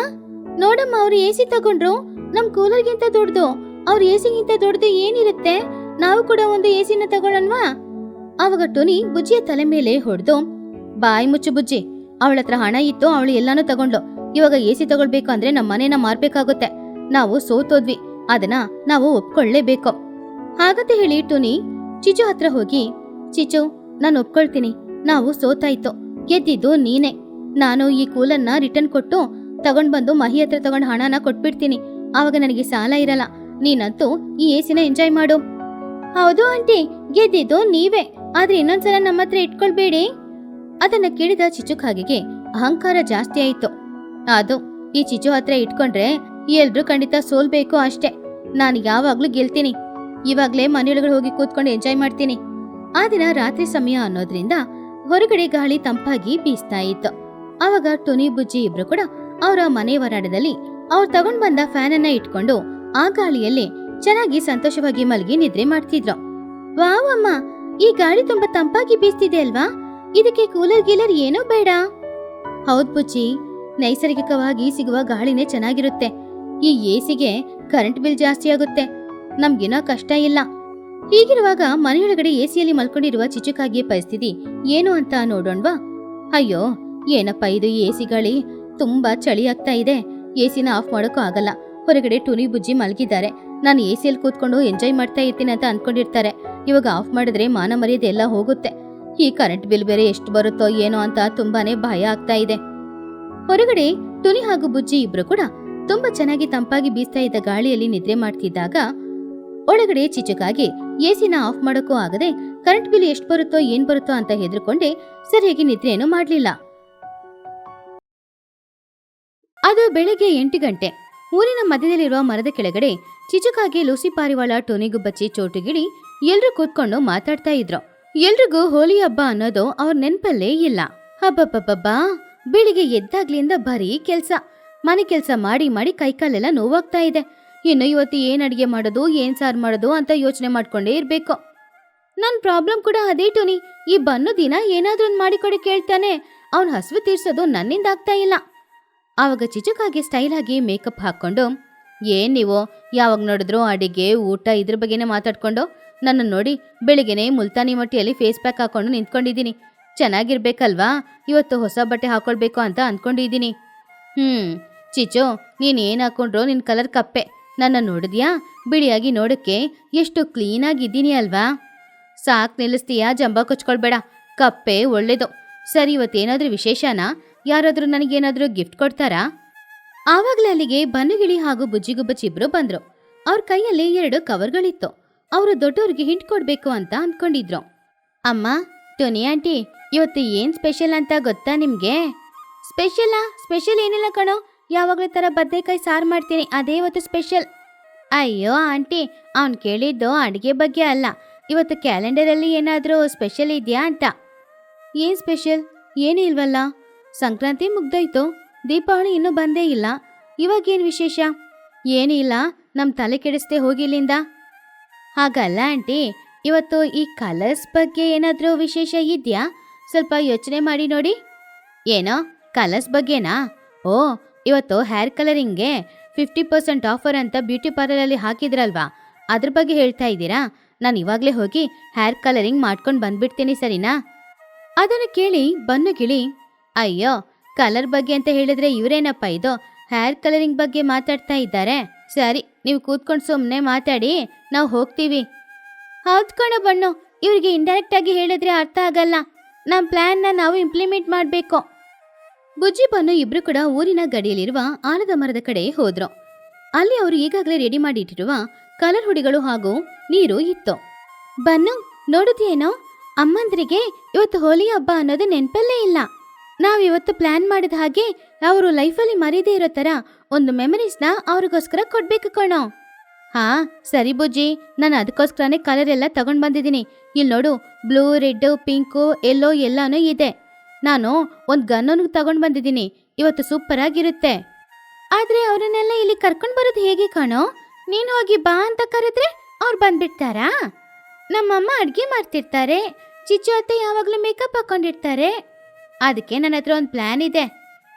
ನೋಡಮ್ಮ, ಅವ್ರು AC ತಗೊಂಡ್ರು, ನಮ್ ಕೂಲರ್ಗಿಂತ ದೊಡ್ಡದು. ಅವ್ರ AC-ಗಿಂತ ದೊಡ್ಡದು ಏನಿರುತ್ತೆ? ನಾವು ಕೂಡ ಒಂದು ಎಸಿನ ತಗೊಳ್ಳೋಣವಾ? ಆವಾಗ ಟೋನಿ ಬುಜ್ಜಿಯ ತಲೆ ಮೇಲೆ ಹೊಡೆದು, ಬಾಯಿ ಮುಚ್ಚು ಬುಜ್ಜಿ, ಅವಳ ಹತ್ರ ಹಣ ಇತ್ತು, ಅವಳು ಎಲ್ಲಾನು ತಗೊಂಡ್ಲು. ಇವಾಗ ಎಸಿ ತಗೊಳ್ಬೇಕು ಅಂದ್ರೆ ನಮ್ಮ ಮನೇನ ಮಾರ್ಬೇಕಾಗುತ್ತೆ. ನಾವು ಸೋತೋದ್ವಿ, ಅದನ್ನ ನಾವು ಒಪ್ಕೊಳ್ಳೇಬೇಕು. ಹಾಗಂತ ಹೇಳಿ ಟೋನಿ ಚಿಚು ಹತ್ರ ಹೋಗಿ, ಚಿಚು, ನಾನು ಒಪ್ಕೊಳ್ತೀನಿ, ನಾವು ಸೋತಾಯ್ತು, ಗೆದ್ದಿದ್ದು ನೀನೆ. ನಾನು ಈ ಕೂಲನ್ನ ರಿಟರ್ನ್ ಕೊಟ್ಟು ತಗೊಂಡ್ ಬಂದು ಮಹಿ ಹತ್ರ ತಗೊಂಡ್ ಹಣನ ಕೊಟ್ಬಿಡ್ತೀನಿ. ಆವಾಗ ನನಗೆ ಸಾಲ ಇರಲ್ಲ. ನೀನಂತೂ ಈ ಎಸಿನ ಎಂಜಾಯ್ ಮಾಡು. ಹೌದು ಆಂಟಿ, ಗೆದ್ದಿದ್ದು ನೀವೇ, ಆದ್ರೆ ಇನ್ನೊಂದ್ಸಲ ನಮ್ಮ ಹತ್ರ ಇಟ್ಕೊಳ್ಬೇಡಿ. ಅದನ್ನ ಕೇಳಿದ ಚಿಚುಕಾಗೆಗೆ ಅಹಂಕಾರ ಜಾಸ್ತಿ ಆಯ್ತು. ಅದು ಈ ಚಿಚು ಹತ್ರ ಇಟ್ಕೊಂಡ್ರೆ ಎಲ್ರು ಖಂಡಿತ ಸೋಲ್ಬೇಕು ಅಷ್ಟೇ. ನಾನು ಯಾವಾಗ್ಲೂ ಗೆಲ್ತೀನಿ. ಇವಾಗ್ಲೇ ಮನೆಯೊಳಗಡೆ ಹೋಗಿ ಕೂತ್ಕೊಂಡು ಎಂಜಾಯ್ ಮಾಡ್ತೀನಿ. ಆ ದಿನ ರಾತ್ರಿ ಸಮಯ ಅನ್ನೋದ್ರಿಂದ ಹೊರಗಡೆ ಗಾಳಿ ತಂಪಾಗಿ ಬೀಸ್ತಾ ಇತ್ತು. ಆವಾಗ ಟೋನಿ ಬುಜ್ಜಿ ಇಬ್ರು ಕೂಡ ಅವರ ಮನೆ ವರಾಂಡದಲ್ಲಿ ಅವ್ರು ತಗೊಂಡ್ ಬಂದ ಫ್ಯಾನ್ ಅನ್ನ ಇಟ್ಕೊಂಡು ಆ ಗಾಳಿಯಲ್ಲಿ ಚೆನ್ನಾಗಿ ಸಂತೋಷವಾಗಿ ಮಲಗಿ ನಿದ್ರೆ ಮಾಡ್ತಿದ್ರು. ವಾವ್ ಅಮ್ಮ, ಈ ಗಾಳಿ ತುಂಬಾ ತಂಪಾಗಿ ಬೀಸ್ತಿದೆ ಅಲ್ವಾ? ಇದಕ್ಕೆ ಕೂಲರ್ ಗೀಲರ್ ಏನೂ ಬೇಡ. ಹೌದ್ ಬುಜ್ಜಿ, ನೈಸರ್ಗಿಕವಾಗಿ ಸಿಗುವ ಗಾಳಿನೇ ಚೆನ್ನಾಗಿರುತ್ತೆ. ಈ ಎಸಿಗೆ ಕರೆಂಟ್ ಬಿಲ್ ಜಾಸ್ತಿ ಆಗುತ್ತೆ, ನಮ್ಗೇನೋ ಕಷ್ಟ ಇಲ್ಲ. ಹೀಗಿರುವಾಗ ಮನೆಯೊಳಗಡೆ ಎಸಿಯಲ್ಲಿ ಮಲ್ಕೊಂಡಿರುವ ಚಿಚುಕಾಗಿಯ ಪರಿಸ್ಥಿತಿ ಏನು ಅಂತ ನೋಡೋಣ್ವಾ? ಅಯ್ಯೋ, ಏನಪ್ಪ ಇದು ಎಸಿ ಗಾಳಿ, ತುಂಬಾ ಚಳಿ ಆಗ್ತಾ ಇದೆ. ಎಸಿನ ಆಫ್ ಮಾಡೋಕ್ಕೂ ಆಗಲ್ಲ. ಹೊರಗಡೆ ಟುನಿ ಬುಜ್ಜಿ ಮಲಗಿದ್ದಾರೆ. ನಾನು ಎಸಿಯಲ್ಲಿ ಕೂತ್ಕೊಂಡು ಎಂಜಾಯ್ ಮಾಡ್ತಾ ಇರ್ತೀನಿ ಅಂತ ಅನ್ಕೊಂಡಿರ್ತಾರೆ. ಇವಾಗ ಆಫ್ ಮಾಡಿದ್ರೆ ಮಾನ ಮರ್ಯಾದೆ ಎಲ್ಲ ಹೋಗುತ್ತೆ. ಈ ಕರೆಂಟ್ ಬಿಲ್ ಬೇರೆ ಎಷ್ಟು ಬರುತ್ತೋ ಏನೋ ಅಂತ ತುಂಬಾನೇ ಭಯ ಆಗ್ತಾ ಇದೆ. ಹೊರಗಡೆ ಟುನಿ ಹಾಗೂ ಬುಜ್ಜಿ ಇಬ್ರು ಕೂಡ ತುಂಬಾ ಚೆನ್ನಾಗಿ ತಂಪಾಗಿ ಬೀಸ್ತಾ ಇದ್ದ ಗಾಳಿಯಲ್ಲಿ ನಿದ್ರೆ ಮಾಡ್ತಿದ್ದಾಗ ಒಳಗಡೆ ಚಿಚುಕಾಗಿ ಎಸಿನ ಆಫ್ ಮಾಡೋಕ್ಕೂ ಆಗದೆ ಕರೆಂಟ್ ಬಿಲ್ ಎಷ್ಟು ಬರುತ್ತೋ ಏನ್ ಬರುತ್ತೋ ಅಂತ ಹೆದರ್ಕೊಂಡೆ ಸರಿಯಾಗಿ ನಿದ್ರೆಯನ್ನು ಮಾಡ್ಲಿಲ್ಲ. ಅದು ಬೆಳಗ್ಗೆ 8 ಗಂಟೆ. ಊರಿನ ಮಧ್ಯದಲ್ಲಿರುವ ಮರದ ಕೆಳಗಡೆ ಚಿಚುಕಾಗಿ ಲೂಸಿ ಪಾರಿವಾಳ, ಟೋನಿ ಗುಬ್ಬಚ್ಚಿ, ಚೋಟುಗಿಳಿ ಎಲ್ರೂ ಕೂತ್ಕೊಂಡು ಮಾತಾಡ್ತಾ ಇದ್ರು. ಎಲ್ರಿಗೂ ಹೋಲಿ ಹಬ್ಬ ಅನ್ನೋದು ಅವ್ರ ನೆನ್ಪಲ್ಲೇ ಇಲ್ಲ. ಹಬ್ಬಬ್ಬಬ್ಬಾ, ಬೆಳಿಗ್ಗೆ ಎದ್ದಾಗ್ಲಿಂದ ಬರೀ ಕೆಲ್ಸ, ಮನೆ ಕೆಲ್ಸ ಮಾಡಿ ಮಾಡಿ ಕೈಕಾಲೆಲ್ಲ ನೋವಾಗ್ತಾ ಇದೆ. ಇನ್ನು ಇವತ್ತು ಏನ್ ಅಡಿಗೆ ಮಾಡೋದು, ಏನ್ ಸಾರು ಮಾಡೋದು ಅಂತ ಯೋಚನೆ ಮಾಡ್ಕೊಂಡೇ ಇರ್ಬೇಕು. ನನ್ ಪ್ರಾಬ್ಲಮ್ ಕೂಡ ಅದೇ ಟೋನಿ. ಈ ಬನ್ನು ದಿನ ಏನಾದ್ರೂ ಮಾಡಿಕೊಡಿ ಕೇಳ್ತಾನೆ. ಅವ್ನ್ ಹಸಿವು ತೀರ್ಸೋದು ನನ್ನಿಂದ ಆಗ್ತಾ ಇಲ್ಲ. ಆವಾಗ ಚಿಚುಕಾಗಿ ಸ್ಟೈಲ್ ಆಗಿ ಮೇಕಪ್ ಹಾಕೊಂಡು, ಏನ್ ನೀವು ಯಾವಾಗ ನೋಡಿದ್ರು ಅಡಿಗೆ ಊಟ ಇದ್ರ ಬಗ್ಗೆನೇ ಮಾತಾಡ್ಕೊಂಡು, ನನ್ನ ನೋಡಿ ಬೆಳಿಗ್ಗೆನೆ ಮುಲ್ತಾನಿ ಮಟ್ಟಿಯಲ್ಲಿ ಫೇಸ್ ಪ್ಯಾಕ್ ಹಾಕೊಂಡು ನಿಂತ್ಕೊಂಡಿದ್ದೀನಿ. ಚೆನ್ನಾಗಿರ್ಬೇಕಲ್ವಾ? ಇವತ್ತು ಹೊಸ ಬಟ್ಟೆ ಹಾಕೊಳ್ಬೇಕು ಅಂತ ಅಂದ್ಕೊಂಡಿದ್ದೀನಿ. ಚಿಚು, ನೀನ್ ಏನ್ ಹಾಕೊಂಡ್ರು ನಿನ್ ಕಲರ್ ಕಪ್ಪೆ. ನನ್ನ ನೋಡಿದ್ಯಾ? ಬಿಳಿಯಾಗಿ ನೋಡಕ್ಕೆ ಎಷ್ಟು ಕ್ಲೀನಾಗಿದ್ದೀನಿ ಅಲ್ವಾ? ಸಾಕ್ ನಿಲ್ಲಿಸ್ತೀಯಾ? ಜಂಬ ಕೊಚ್ಕೊಳ್ಬೇಡ, ಕಪ್ಪೆ ಒಳ್ಳೇದು. ಸರಿ, ಇವತ್ತೇನಾದ್ರೂ ವಿಶೇಷನಾ? ಯಾರಾದ್ರೂ ನನಗೇನಾದ್ರೂ ಗಿಫ್ಟ್ ಕೊಡ್ತಾರಾ? ಆವಾಗ್ಲೇ ಅಲ್ಲಿಗೆ ಬನ್ನುಗಿಳಿ ಹಾಗೂ ಬುಜ್ಜಿಗುಬ್ಬಚ್ಚಿ ಇಬ್ರು ಬಂದ್ರು. ಅವ್ರ ಕೈಯಲ್ಲಿ 2 ಕವರ್ಗಳಿತ್ತು. ಅವರು ದೊಡ್ಡವ್ರಿಗೆ ಹಿಂಟ್ ಕೊಡ್ಬೇಕು ಅಂತ ಅನ್ಕೊಂಡಿದ್ರು. ಅಮ್ಮ, ಟೋನಿ ಆಂಟಿ, ಇವತ್ತು ಏನ್ ಸ್ಪೆಷಲ್ ಅಂತ ಗೊತ್ತಾ ನಿಮ್ಗೆ? ಸ್ಪೆಷಲ್ ಏನಿಲ್ಲ ಕಣೋ, ಯಾವಾಗಲೂ ತರ ಬದನೆಕಾಯಿ ಸಾರು ಮಾಡ್ತೀನಿ, ಅದೇ ಇವತ್ತು ಸ್ಪೆಷಲ್. ಅಯ್ಯೋ ಆಂಟಿ, ಅವ್ನು ಕೇಳಿದ್ದು ಅಡುಗೆ ಬಗ್ಗೆ ಅಲ್ಲ, ಇವತ್ತು ಕ್ಯಾಲೆಂಡರಲ್ಲಿ ಏನಾದರೂ ಸ್ಪೆಷಲ್ ಇದೆಯಾ ಅಂತ. ಏನ್ ಸ್ಪೆಷಲ್? ಏನೂ ಇಲ್ವಲ್ಲ. ಸಂಕ್ರಾಂತಿ ಮುಗ್ದೋಯ್ತು, ದೀಪಾವಳಿ ಇನ್ನೂ ಬಂದೇ ಇಲ್ಲ. ಇವಾಗೇನು ವಿಶೇಷ? ಏನೂ ಇಲ್ಲ, ನಮ್ಮ ತಲೆ ಕೆಡಿಸ್ದೆ ಹೋಗಿಲ್ಲಿಂದ. ಹಾಗಲ್ಲ ಆಂಟಿ, ಇವತ್ತು ಈ ಕಲರ್ಸ್ ಬಗ್ಗೆ ಏನಾದರೂ ವಿಶೇಷ ಇದೆಯಾ? ಸ್ವಲ್ಪ ಯೋಚನೆ ಮಾಡಿ ನೋಡಿ. ಏನೋ ಕಲರ್ಸ್ ಬಗ್ಗೆನಾ? ಓ, ಇವತ್ತು ಹೇರ್ ಕಲರಿಂಗ್ಗೆ 50% ಆಫರ್ ಅಂತ ಬ್ಯೂಟಿ ಪಾರ್ಲರಲ್ಲಿ ಹಾಕಿದ್ರಲ್ವಾ, ಅದ್ರ ಬಗ್ಗೆ ಹೇಳ್ತಾ ಇದ್ದೀರಾ? ನಾನು ಇವಾಗಲೇ ಹೋಗಿ ಹೇರ್ ಕಲರಿಂಗ್ ಮಾಡ್ಕೊಂಡು ಬಂದ್ಬಿಡ್ತೀನಿ, ಸರಿನಾ? ಅದನ್ನು ಕೇಳಿ ಬನ್ನುಗಿಳಿ, ಅಯ್ಯೋ, ಕಲರ್ ಬಗ್ಗೆ ಅಂತ ಹೇಳಿದ್ರೆ ಇವರೇನಪ್ಪ ಇದು ಹೇರ್ ಕಲರಿಂಗ್ ಬಗ್ಗೆ ಮಾತಾಡ್ತಾ ಇದ್ದಾರೆ. ಸರಿ, ನೀವು ಕೂತ್ಕೊಂಡು ಸುಮ್ಮನೆ ಮಾತಾಡಿ, ನಾವು ಹೋಗ್ತೀವಿ. ಹೌದು ಕಣ ಬಣ್ಣು, ಇವ್ರಿಗೆ ಇಂಡೈರೆಕ್ಟ್ ಆಗಿ ಹೇಳಿದ್ರೆ ಅರ್ಥ ಆಗಲ್ಲ. ನಮ್ಮ ಪ್ಲ್ಯಾನ್ನ ನಾವು ಇಂಪ್ಲಿಮೆಂಟ್ ಮಾಡಬೇಕು. ಬುಜ್ಜಿ ಬನ್ನು ಇಬ್ರು ಕೂಡ ಊರಿನ ಗಡಿಯಲ್ಲಿರುವ ಆಲದ ಮರದ ಕಡೆ ಹೋದ್ರು. ಅಲ್ಲಿ ಅವರು ಈಗಾಗಲೇ ರೆಡಿ ಮಾಡಿ ಇಟ್ಟಿರುವ ಕಲರ್ ಹುಡಿಗಳು ಹಾಗೂ ನೀರು ಇತ್ತು. ಬನ್ನು, ನೋಡುತ್ತೇನೋ, ಅಮ್ಮಂದ್ರಿಗೆ ಇವತ್ತು ಹೋಲಿ ಹಬ್ಬ ಅನ್ನೋದು ನೆನಪಲ್ಲೇ ಇಲ್ಲ. ನಾವಿವತ್ತು ಪ್ಲಾನ್ ಮಾಡಿದ ಹಾಗೆ ಅವರು ಲೈಫಲ್ಲಿ ಮರೀದೇ ಇರೋ ಥರ ಒಂದು ಮೆಮರೀಸ್ನ ಅವ್ರಿಗೋಸ್ಕರ ಕೊಡ್ಬೇಕು ಕಣೋ. ಹಾ ಸರಿ ಬುಜ್ಜಿ, ನಾನು ಅದಕ್ಕೋಸ್ಕರನೇ ಕಲರ್ ಎಲ್ಲ ತಗೊಂಡು ಬಂದಿದ್ದೀನಿ. ಇಲ್ಲಿ ನೋಡು, ಬ್ಲೂ, ರೆಡ್, ಪಿಂಕು, ಯೆಲ್ಲೋ ಎಲ್ಲಾನು ಇದೆ. ನಾನು ಒಂದು ಗನ್ನನ್ನು ತಗೊಂಡು ಬಂದಿದ್ದೀನಿ, ಇವತ್ತು ಸೂಪರ್ ಆಗಿರುತ್ತೆ. ಆದ್ರೆ ಅವರನ್ನೆಲ್ಲ ಇಲ್ಲಿ ಕರ್ಕೊಂಡು ಬರೋದು ಹೇಗೆ ಕಣೋ? ನೀನು ಹೋಗಿ ಬಾ ಅಂತ ಕರೆದ್ರೆ ಅವ್ರು ಬಂದ್ಬಿಡ್ತಾರಾ? ನಮ್ಮಮ್ಮ ಅಡ್ಗೆ ಮಾಡ್ತಿರ್ತಾರೆ, ಚಿಚ್ಚು ಅತ್ತೆ ಯಾವಾಗಲೂ ಮೇಕಪ್ ಹಾಕೊಂಡಿರ್ತಾರೆ. ಅದಕ್ಕೆ ನನ್ನ ಹತ್ರ ಒಂದು ಪ್ಲಾನ್ ಇದೆ.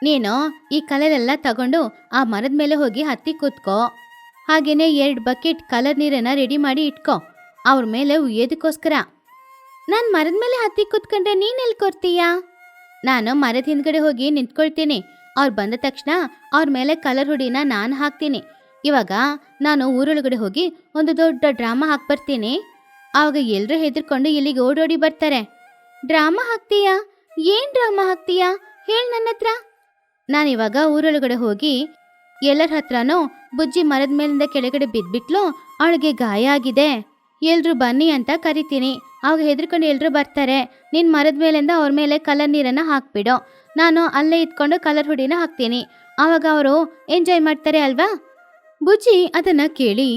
ನೀನು ಈ ಕಲರ್ ಎಲ್ಲ ತಗೊಂಡು ಆ ಮರದ ಮೇಲೆ ಹೋಗಿ ಹತ್ತಿ ಕೂತ್ಕೋ. ಹಾಗೇನೆ 2 ಬಕೆಟ್ ಕಲರ್ ನೀರನ್ನ ರೆಡಿ ಮಾಡಿ ಇಟ್ಕೋ. ಅವ್ರ ಮೇಲೆ ಉಯ್ಯೋದಕ್ಕೋಸ್ಕರ. ನಾನು ಮರದ ಮೇಲೆ ಹತ್ತಿ ಕೂತ್ಕೊಂಡ್ರೆ ನೀನ್ ಎಲ್ಲಿ ಕೊಡ್ತೀಯಾ? ನಾನು ಮರದ ಹಿಂದ್ಗಡೆ ಹೋಗಿ ನಿಂತ್ಕೊಳ್ತೀನಿ. ಅವ್ರು ಬಂದ ತಕ್ಷಣ ಅವ್ರ ಮೇಲೆ ಕಲರ್ ಹುಡಿನ ನಾನು ಹಾಕ್ತೀನಿ. ಇವಾಗ ನಾನು ಊರೊಳಗಡೆ ಹೋಗಿ ಒಂದು ದೊಡ್ಡ ಡ್ರಾಮಾ ಹಾಕ್ಬರ್ತೀನಿ. ಆವಾಗ ಎಲ್ರೂ ಹೆದರ್ಕೊಂಡು ಇಲ್ಲಿಗೆ ಓಡೋಡಿ ಬರ್ತಾರೆ. ಡ್ರಾಮಾ ಹಾಕ್ತೀಯಾ? ಏನ್ ಡ್ರಾಮಾ ಹಾಕ್ತೀಯಾ ಹೇಳ್ ನನ್ನ ಹತ್ರ. ನಾನಿವಾಗ ಊರೊಳಗಡೆ ಹೋಗಿ ಎಲ್ಲರ ಹತ್ರನೂ ಬುಜ್ಜಿ ಮರದ ಮೇಲಿಂದ ಕೆಳಗಡೆ ಬಿದ್ಬಿಟ್ಲು, ಅವಳಿಗೆ ಗಾಯ ಆಗಿದೆ, ಎಲ್ರು ಬನ್ನಿ ಅಂತ ಕರಿತೀನಿ. ಅವಾಗ ಹೆದರ್ಕೊಂಡು ಎಲ್ರು ಬರ್ತಾರೆ. ನೀನ್ ಮರದ ಮೇಲಿಂದ ಅವ್ರ ಮೇಲೆ ಕಲರ್ ನೀರನ್ನ ಹಾಕ್ಬಿಡು. ನಾನು ಅಲ್ಲೇ ಇದ್ಕೊಂಡು ಕಲರ್ ಹುಡಿನ ಹಾಕ್ತೀನಿ. ಆವಾಗ ಅವರು ಎಂಜಾಯ್ ಮಾಡ್ತಾರೆ ಅಲ್ವಾ? ಬುಜ್ಜಿ ಅದನ್ನ ಕೇಳಿ,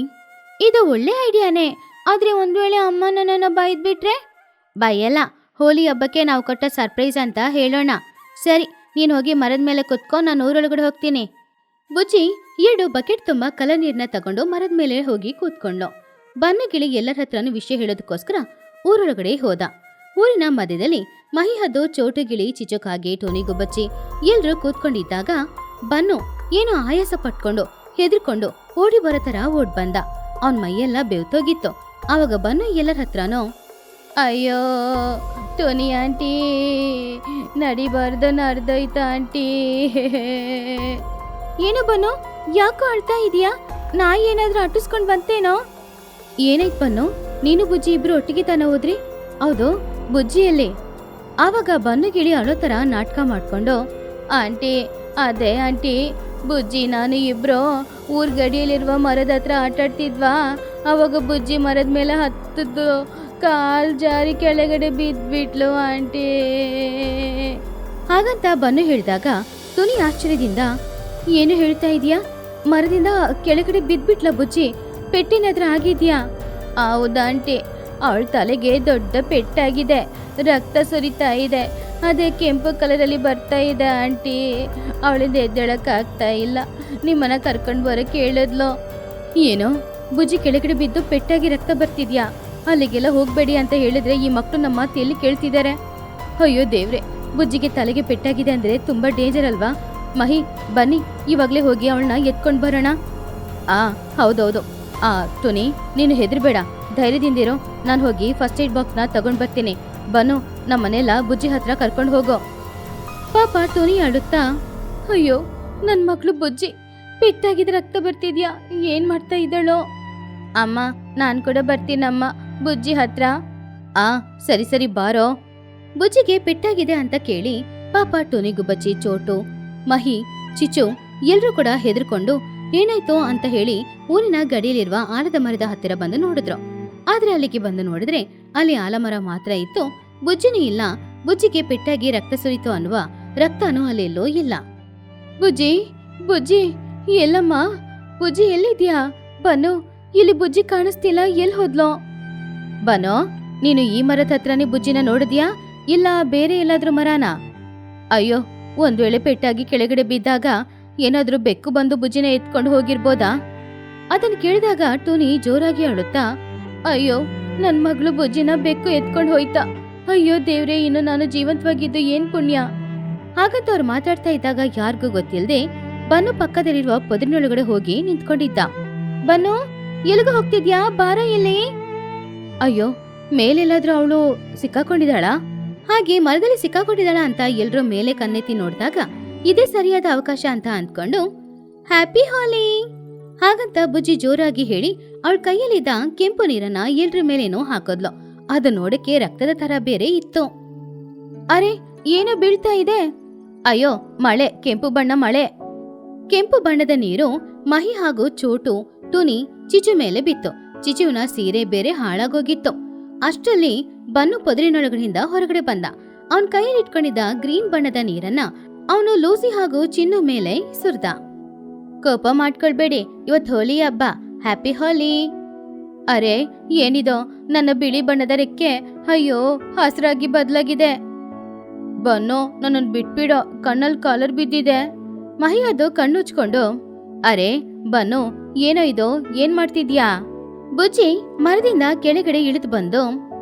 ಇದು ಒಳ್ಳೆ ಐಡಿಯಾನೇ, ಆದ್ರೆ ಒಂದ್ ವೇಳೆ ಅಮ್ಮ ನನ್ನನ್ನು ಬೈದ್ಬಿಟ್ರೆ? ಬೈಯಲ್ಲ, ಹೋಲಿ ಹಬ್ಬಕ್ಕೆ ನಾವು ಕೊಟ್ಟ ಸರ್ಪ್ರೈಸ್ ಅಂತ ಹೇಳೋಣ. ಸರಿ, ನೀನು ಹೋಗಿ ಮರದ ಮೇಲೆ ಕುತ್ಕೊ, ನಾನು ಊರೊಳಗಡೆ ಹೋಗ್ತೀನಿ. ಬುಜ್ಜಿ 2 ಬಕೆಟ್ ತುಂಬ ಕಲರ್ ನೀರನ್ನ ತಗೊಂಡು ಮರದ ಮೇಲೆ ಹೋಗಿ ಕೂತ್ಕೊಂಡ್ಲು. ಬನ್ನಗಿಳಿ ಎಲ್ಲರ ಹತ್ರನೂ ವಿಷಯ ಹೇಳೋದಕ್ಕೋಸ್ಕರ ಊರೊಳಗಡೆ ಹೋದ. ಊರಿನ ಮಧ್ಯದಲ್ಲಿ ಮಹಿಹದ್ದು, ಚೋಟುಗಿಳಿ, ಚಿಚುಕಾಗೆ, ಟೋನಿ ಗುಬ್ಬಚ್ಚಿ ಎಲ್ರೂ ಕೂತ್ಕೊಂಡಿದ್ದಾಗ ಬನ್ನು ಏನೋ ಆಯಾಸ ಪಟ್ಕೊಂಡು ಹೆದರ್ಕೊಂಡು ಓಡಿ ಬರೋ ತರ ಓಡ್ ಬಂದ. ಅವನ್ ಮೈಯೆಲ್ಲ ಬೆವ್ತೋಗಿತ್ತು. ಆವಾಗ ಬನ್ನು ಎಲ್ಲರ ಹತ್ರನೂ, ಅಯ್ಯೋ ಟೋನಿ ಆಂಟಿ, ನಡಿಬಾರ್ದು, ನಡ್ದೋಯ್ತ ಆಂಟಿ. ಏನು ಬನ್ನು, ಯಾಕೋ ಅಳ್ತಾ ಇದೀಯಾ? ನಾಯಿ ಏನಾದ್ರೂ ಅಟ್ಟಿಸ್ಕೊಂಡ್ ಬಂತೇನೋ? ಏನಾಯ್ತು ಬನ್ನು, ನೀನು ಬುಜ್ಜಿ ಇಬ್ರು ಒಟ್ಟಿಗೆ ತಾನ ಹೋದ್ರಿ? ಹೌದು, ಬುಜ್ಜಿಯಲ್ಲಿ? ಆವಾಗ ಬನ್ನುಗಿಳಿ ಅಳೋ ತರ ನಾಟಕ ಮಾಡ್ಕೊಂಡು, ಆಂಟಿ ಅದೇ ಆಂಟಿ, ಬುಜ್ಜಿ ನಾನು ಇಬ್ರು ಊರ್ ಗಡಿಯಲ್ಲಿರುವ ಮರದ ಹತ್ರ ಆಟಾಡ್ತಿದ್ವಾ. ಅವಾಗ ಬುಜ್ಜಿ ಮರದ ಮೇಲೆ ಹತ್ತದ್ದು, ಕಾಲ್ ಜಾರಿ ಕೆಳಗಡೆ ಬಿದ್ಬಿಟ್ಲು ಆಂಟಿ. ಹಾಗಂತ ಬನ್ನು ಹೇಳಿದಾಗ ತುನಿ ಆಶ್ಚರ್ಯದಿಂದ, ಏನು ಹೇಳ್ತಾ ಇದೀಯಾ? ಮರದಿಂದ ಕೆಳಗಡೆ ಬಿದ್ಬಿಟ್ಲ ಬುಜ್ಜಿ? ಪೆಟ್ಟಿನಾದ್ರೂ ಆಗಿದ್ಯಾ? ಹೌದಾಂಟಿ, ಅವಳ ತಲೆಗೆ ದೊಡ್ಡ ಪೆಟ್ಟಾಗಿದೆ, ರಕ್ತ ಸುರಿತಾ ಇದೆ, ಅದೇ ಕೆಂಪು ಕಲರಲ್ಲಿ ಬರ್ತಾ ಇದೆ ಆಂಟಿ. ಅವಳಿಂದ ಎದ್ದೇಳಕ್ಕಾಗ್ತಾ ಇಲ್ಲ, ನಿಮ್ಮನ್ನ ಕರ್ಕೊಂಡು ಬರೋಕೆ ಹೇಳಿದ್ಲು. ಏನೋ ಬುಜ್ಜಿ ಕೆಳಗಡೆ ಬಿದ್ದು ಪೆಟ್ಟಾಗಿ ರಕ್ತ ಬರ್ತಿದ್ಯಾ? ಅಲ್ಲಿಗೆಲ್ಲ ಹೋಗ್ಬೇಡಿ ಅಂತ ಹೇಳಿದ್ರೆ ಈ ಮಕ್ಕಳು ನಮ್ಮ ಮಾತು ಎಲ್ಲಿ ಕೇಳ್ತಿದ್ದಾರೆ? ಅಯ್ಯೋ ದೇವ್ರೆ, ಬುಜ್ಜಿಗೆ ತಲೆಗೆ ಪೆಟ್ಟಾಗಿದೆ ಅಂದ್ರೆ ತುಂಬಾ ಡೇಂಜರ್ ಅಲ್ವಾ? ಮಹಿ ಬನ್ನಿ, ಇವಾಗ್ಲೇ ಹೋಗಿ ಅವಳನ್ನ ಎತ್ಕೊಂಡ್ ಬರೋಣ. ಹೌದೌದು. ಟುನಿ, ನೀನು ಹೆದರ್ಬೇಡ, ಧೈರ್ಯದಿಂದಿರೋ. ನಾನು ಹೋಗಿ ಫಸ್ಟ್ ಏಡ್ ಬಾಕ್ಸ್ನ ತಗೊಂಡ್ ಬರ್ತೀನಿ. ಬನ್ನು, ನಮ್ಮನೆಲ್ಲ ಬುಜ್ಜಿ ಹತ್ರ ಕರ್ಕೊಂಡು ಹೋಗೋ. ಪಾಪ ಟುನಿ ಅಳುತ್ತಾ, ಅಯ್ಯೋ ನನ್ ಮಕ್ಳು ಬುಜ್ಜಿ ಪೆಟ್ಟಾಗಿದ ರಕ್ತ ಬರ್ತಿದ್ಯಾ, ಏನ್ ಮಾಡ್ತಾ ಇದ್ದಾಳೋ? ಅಮ್ಮ ನಾನ್ ಕೂಡ ಬರ್ತೀನಮ್ಮ ಬುಜ್ಜಿ ಹತ್ರ. ಸರಿ ಸರಿ ಬಾರೋ. ಬುಜ್ಜಿಗೆ ಪೆಟ್ಟಾಗಿದೆ ಅಂತ ಕೇಳಿ ಪಾಪ ಟೋನಿ ಗುಬ್ಬಚ್ಚಿ, ಚೋಟು, ಮಹಿ, ಚಿಚು ಎಲ್ರೂ ಕೂಡ ಹೆದರ್ಕೊಂಡು ಏನಾಯ್ತೋ ಅಂತ ಹೇಳಿ ಊರಿನ ಗಡಿಯಲ್ಲಿರುವ ಆಲದ ಮರದ ಹತ್ತಿರ ಬಂದು ನೋಡಿದ್ರು. ಆದ್ರೆ ಅಲ್ಲಿಗೆ ಬಂದು ನೋಡಿದ್ರೆ ಅಲ್ಲಿ ಆಲಮರ ಮಾತ್ರ ಇತ್ತು, ಬುಜ್ಜಿನೂ ಇಲ್ಲ. ಬುಜ್ಜಿಗೆ ಪೆಟ್ಟಾಗಿ ರಕ್ತ ಸುರಿತು ಅನ್ನುವ ರಕ್ತನೂ ಅಲ್ಲೆಲ್ಲೋ ಇಲ್ಲ. ಬುಜ್ಜಿ ಬುಜ್ಜಿ ಎಲ್ಲಮ್ಮ? ಬುಜ್ಜಿ ಎಲ್ಲಿದ್ಯಾ? ಬನ್ನು, ಇಲ್ಲಿ ಬುಜ್ಜಿ ಕಾಣಿಸ್ತಿಲ್ಲ, ಎಲ್ಲಿ ಹೋದ್ಲೋ? ಬನೋ, ನೀನು ಈ ಮರದ ಹತ್ರನೇ ಬುಜ್ಜಿನ ನೋಡಿದ್ಯಾ, ಇಲ್ಲ ಬೇರೆ ಎಲ್ಲಾದ್ರೂ ಮರನಾ? ಅಯ್ಯೋ, ಒಂದ್ ವೇಳೆ ಪೆಟ್ಟಾಗಿ ಕೆಳಗಡೆ ಬಿದ್ದಾಗ ಏನಾದ್ರೂ ಬೆಕ್ಕು ಬಂದು ಬುಜ್ಜಿನ ಎತ್ಕೊಂಡು ಹೋಗಿರ್ಬೋದಾ? ಅದನ್ನ ಕೇಳಿದಾಗ ಟೋನಿ ಜೋರಾಗಿ ಅಳುತ್ತಾ, ಅಯ್ಯೋ ನನ್ ಮಗಳು ಬುಜ್ಜಿನ ಬೆಕ್ಕು ಎತ್ಕೊಂಡು ಹೋಯ್ತಾ, ಅಯ್ಯೋ ದೇವ್ರೆ, ಇನ್ನು ನಾನು ಜೀವಂತವಾಗಿದ್ದು ಏನ್ ಪುಣ್ಯ. ಹಾಗಂತ ಅವ್ರು ಮಾತಾಡ್ತಾ ಇದ್ದಾಗ ಯಾರಿಗೂ ಗೊತ್ತಿಲ್ಲದೆ ಬನ್ನು ಪಕ್ಕದಲ್ಲಿರುವ ಪೊದರಿನೊಳಗಡೆ ಹೋಗಿ ನಿಂತ್ಕೊಂಡಿದ್ದ. ಬನ್ನು, ಎಲ್ಗೂ ಹೋಗ್ತಿದ್ಯಾ? ಬಾರ ಎಲ್ಲಿ? ಅಯ್ಯೋ, ಮೇಲೆಲ್ಲಾದ್ರೂ ಅವಳು ಸಿಕ್ಕಾಕೊಂಡಿದ್ದಾಳಾ? ಹಾಗೆ ಮರದಲ್ಲಿ ಸಿಕ್ಕಾಕೊಂಡಿದ್ದಾಳ ಅಂತ ಎಲ್ರೂ ಮೇಲೆ ಕಣ್ಣೆತ್ತಿ ನೋಡಿದಾಗ ಇದೇ ಸರಿಯಾದ ಅವಕಾಶ ಅಂತ ಅಂದ್ಕೊಂಡು, ಹ್ಯಾಪಿ ಹೋಲಿ ಹಾಗಂತ ಬುಜ್ಜಿ ಜೋರಾಗಿ ಹೇಳಿ ಅವಳ ಕೈಯಲ್ಲಿದ್ದ ಕೆಂಪು ನೀರನ್ನ ಎಲ್ರ ಮೇಲೇನೋ ಹಾಕೋದ್ಲು. ಅದು ನೋಡಕ್ಕೆ ರಕ್ತದ ತರ ಬೇರೆ ಇತ್ತು. ಅರೆ, ಏನೋ ಬೀಳ್ತಾ ಇದೆ? ಅಯ್ಯೋ ಮಳೆ, ಕೆಂಪು ಬಣ್ಣ ಮಳೆ. ಕೆಂಪು ಬಣ್ಣದ ನೀರು ಮಹಿ ಹಾಗೂ ಚೋಟು, ಟುನಿ, ಚಿಚು ಮೇಲೆ ಬಿತ್ತು. ಚಿಚುವಿನ ಸೀರೆ ಬೇರೆ ಹಾಳಾಗೋಗಿತ್ತು. ಅಷ್ಟರಲ್ಲಿ ಬನ್ನು ಪೊದರಿನೊಳಗಿನಿಂದ ಹೊರಗಡೆ ಬಂದ. ಅವನ್ ಕೈಯಲ್ಲಿ ಇಟ್ಕೊಂಡಿದ್ದ ಗ್ರೀನ್ ಬಣ್ಣದ ನೀರನ್ನ ಅವನು ಲೂಸಿ ಹಾಗೂ ಚಿನ್ನು ಮೇಲೆ ಸುರ್ದ. ಕೋಪ ಮಾಡ್ಕೊಳ್ಬೇಡಿ, ಇವತ್ತು ಹೋಲಿ ಹಬ್ಬ, ಹ್ಯಾಪಿ ಹೋಲಿ. ಅರೆ ಏನಿದೋ ನನ್ನ ಬಿಳಿ ಬಣ್ಣದ ರೆಕ್ಕೆ, ಅಯ್ಯೋ ಹಸ್ರಾಗಿ ಬದಲಾಗಿದೆ. ಬನ್ನು, ನನ್ನನ್ನು ಬಿಟ್ಬಿಡೋ, ಕಣ್ಣಲ್ಲಿ ಕಾಲರ್ ಬಿದ್ದಿದೆ. ಮಹಿ ಅದು ಕಣ್ಣುಚ್ಕೊಂಡು, ಅರೆ ಬನ್ನು, ಏನೋ ಇದು, ಏನ್ ಮಾಡ್ತಿದ್ಯಾ? ಬುಜ್ಜಿ ಮರದಿಂದ ಕೆಳಗಡೆ ಇಳಿದು ಬಂದು,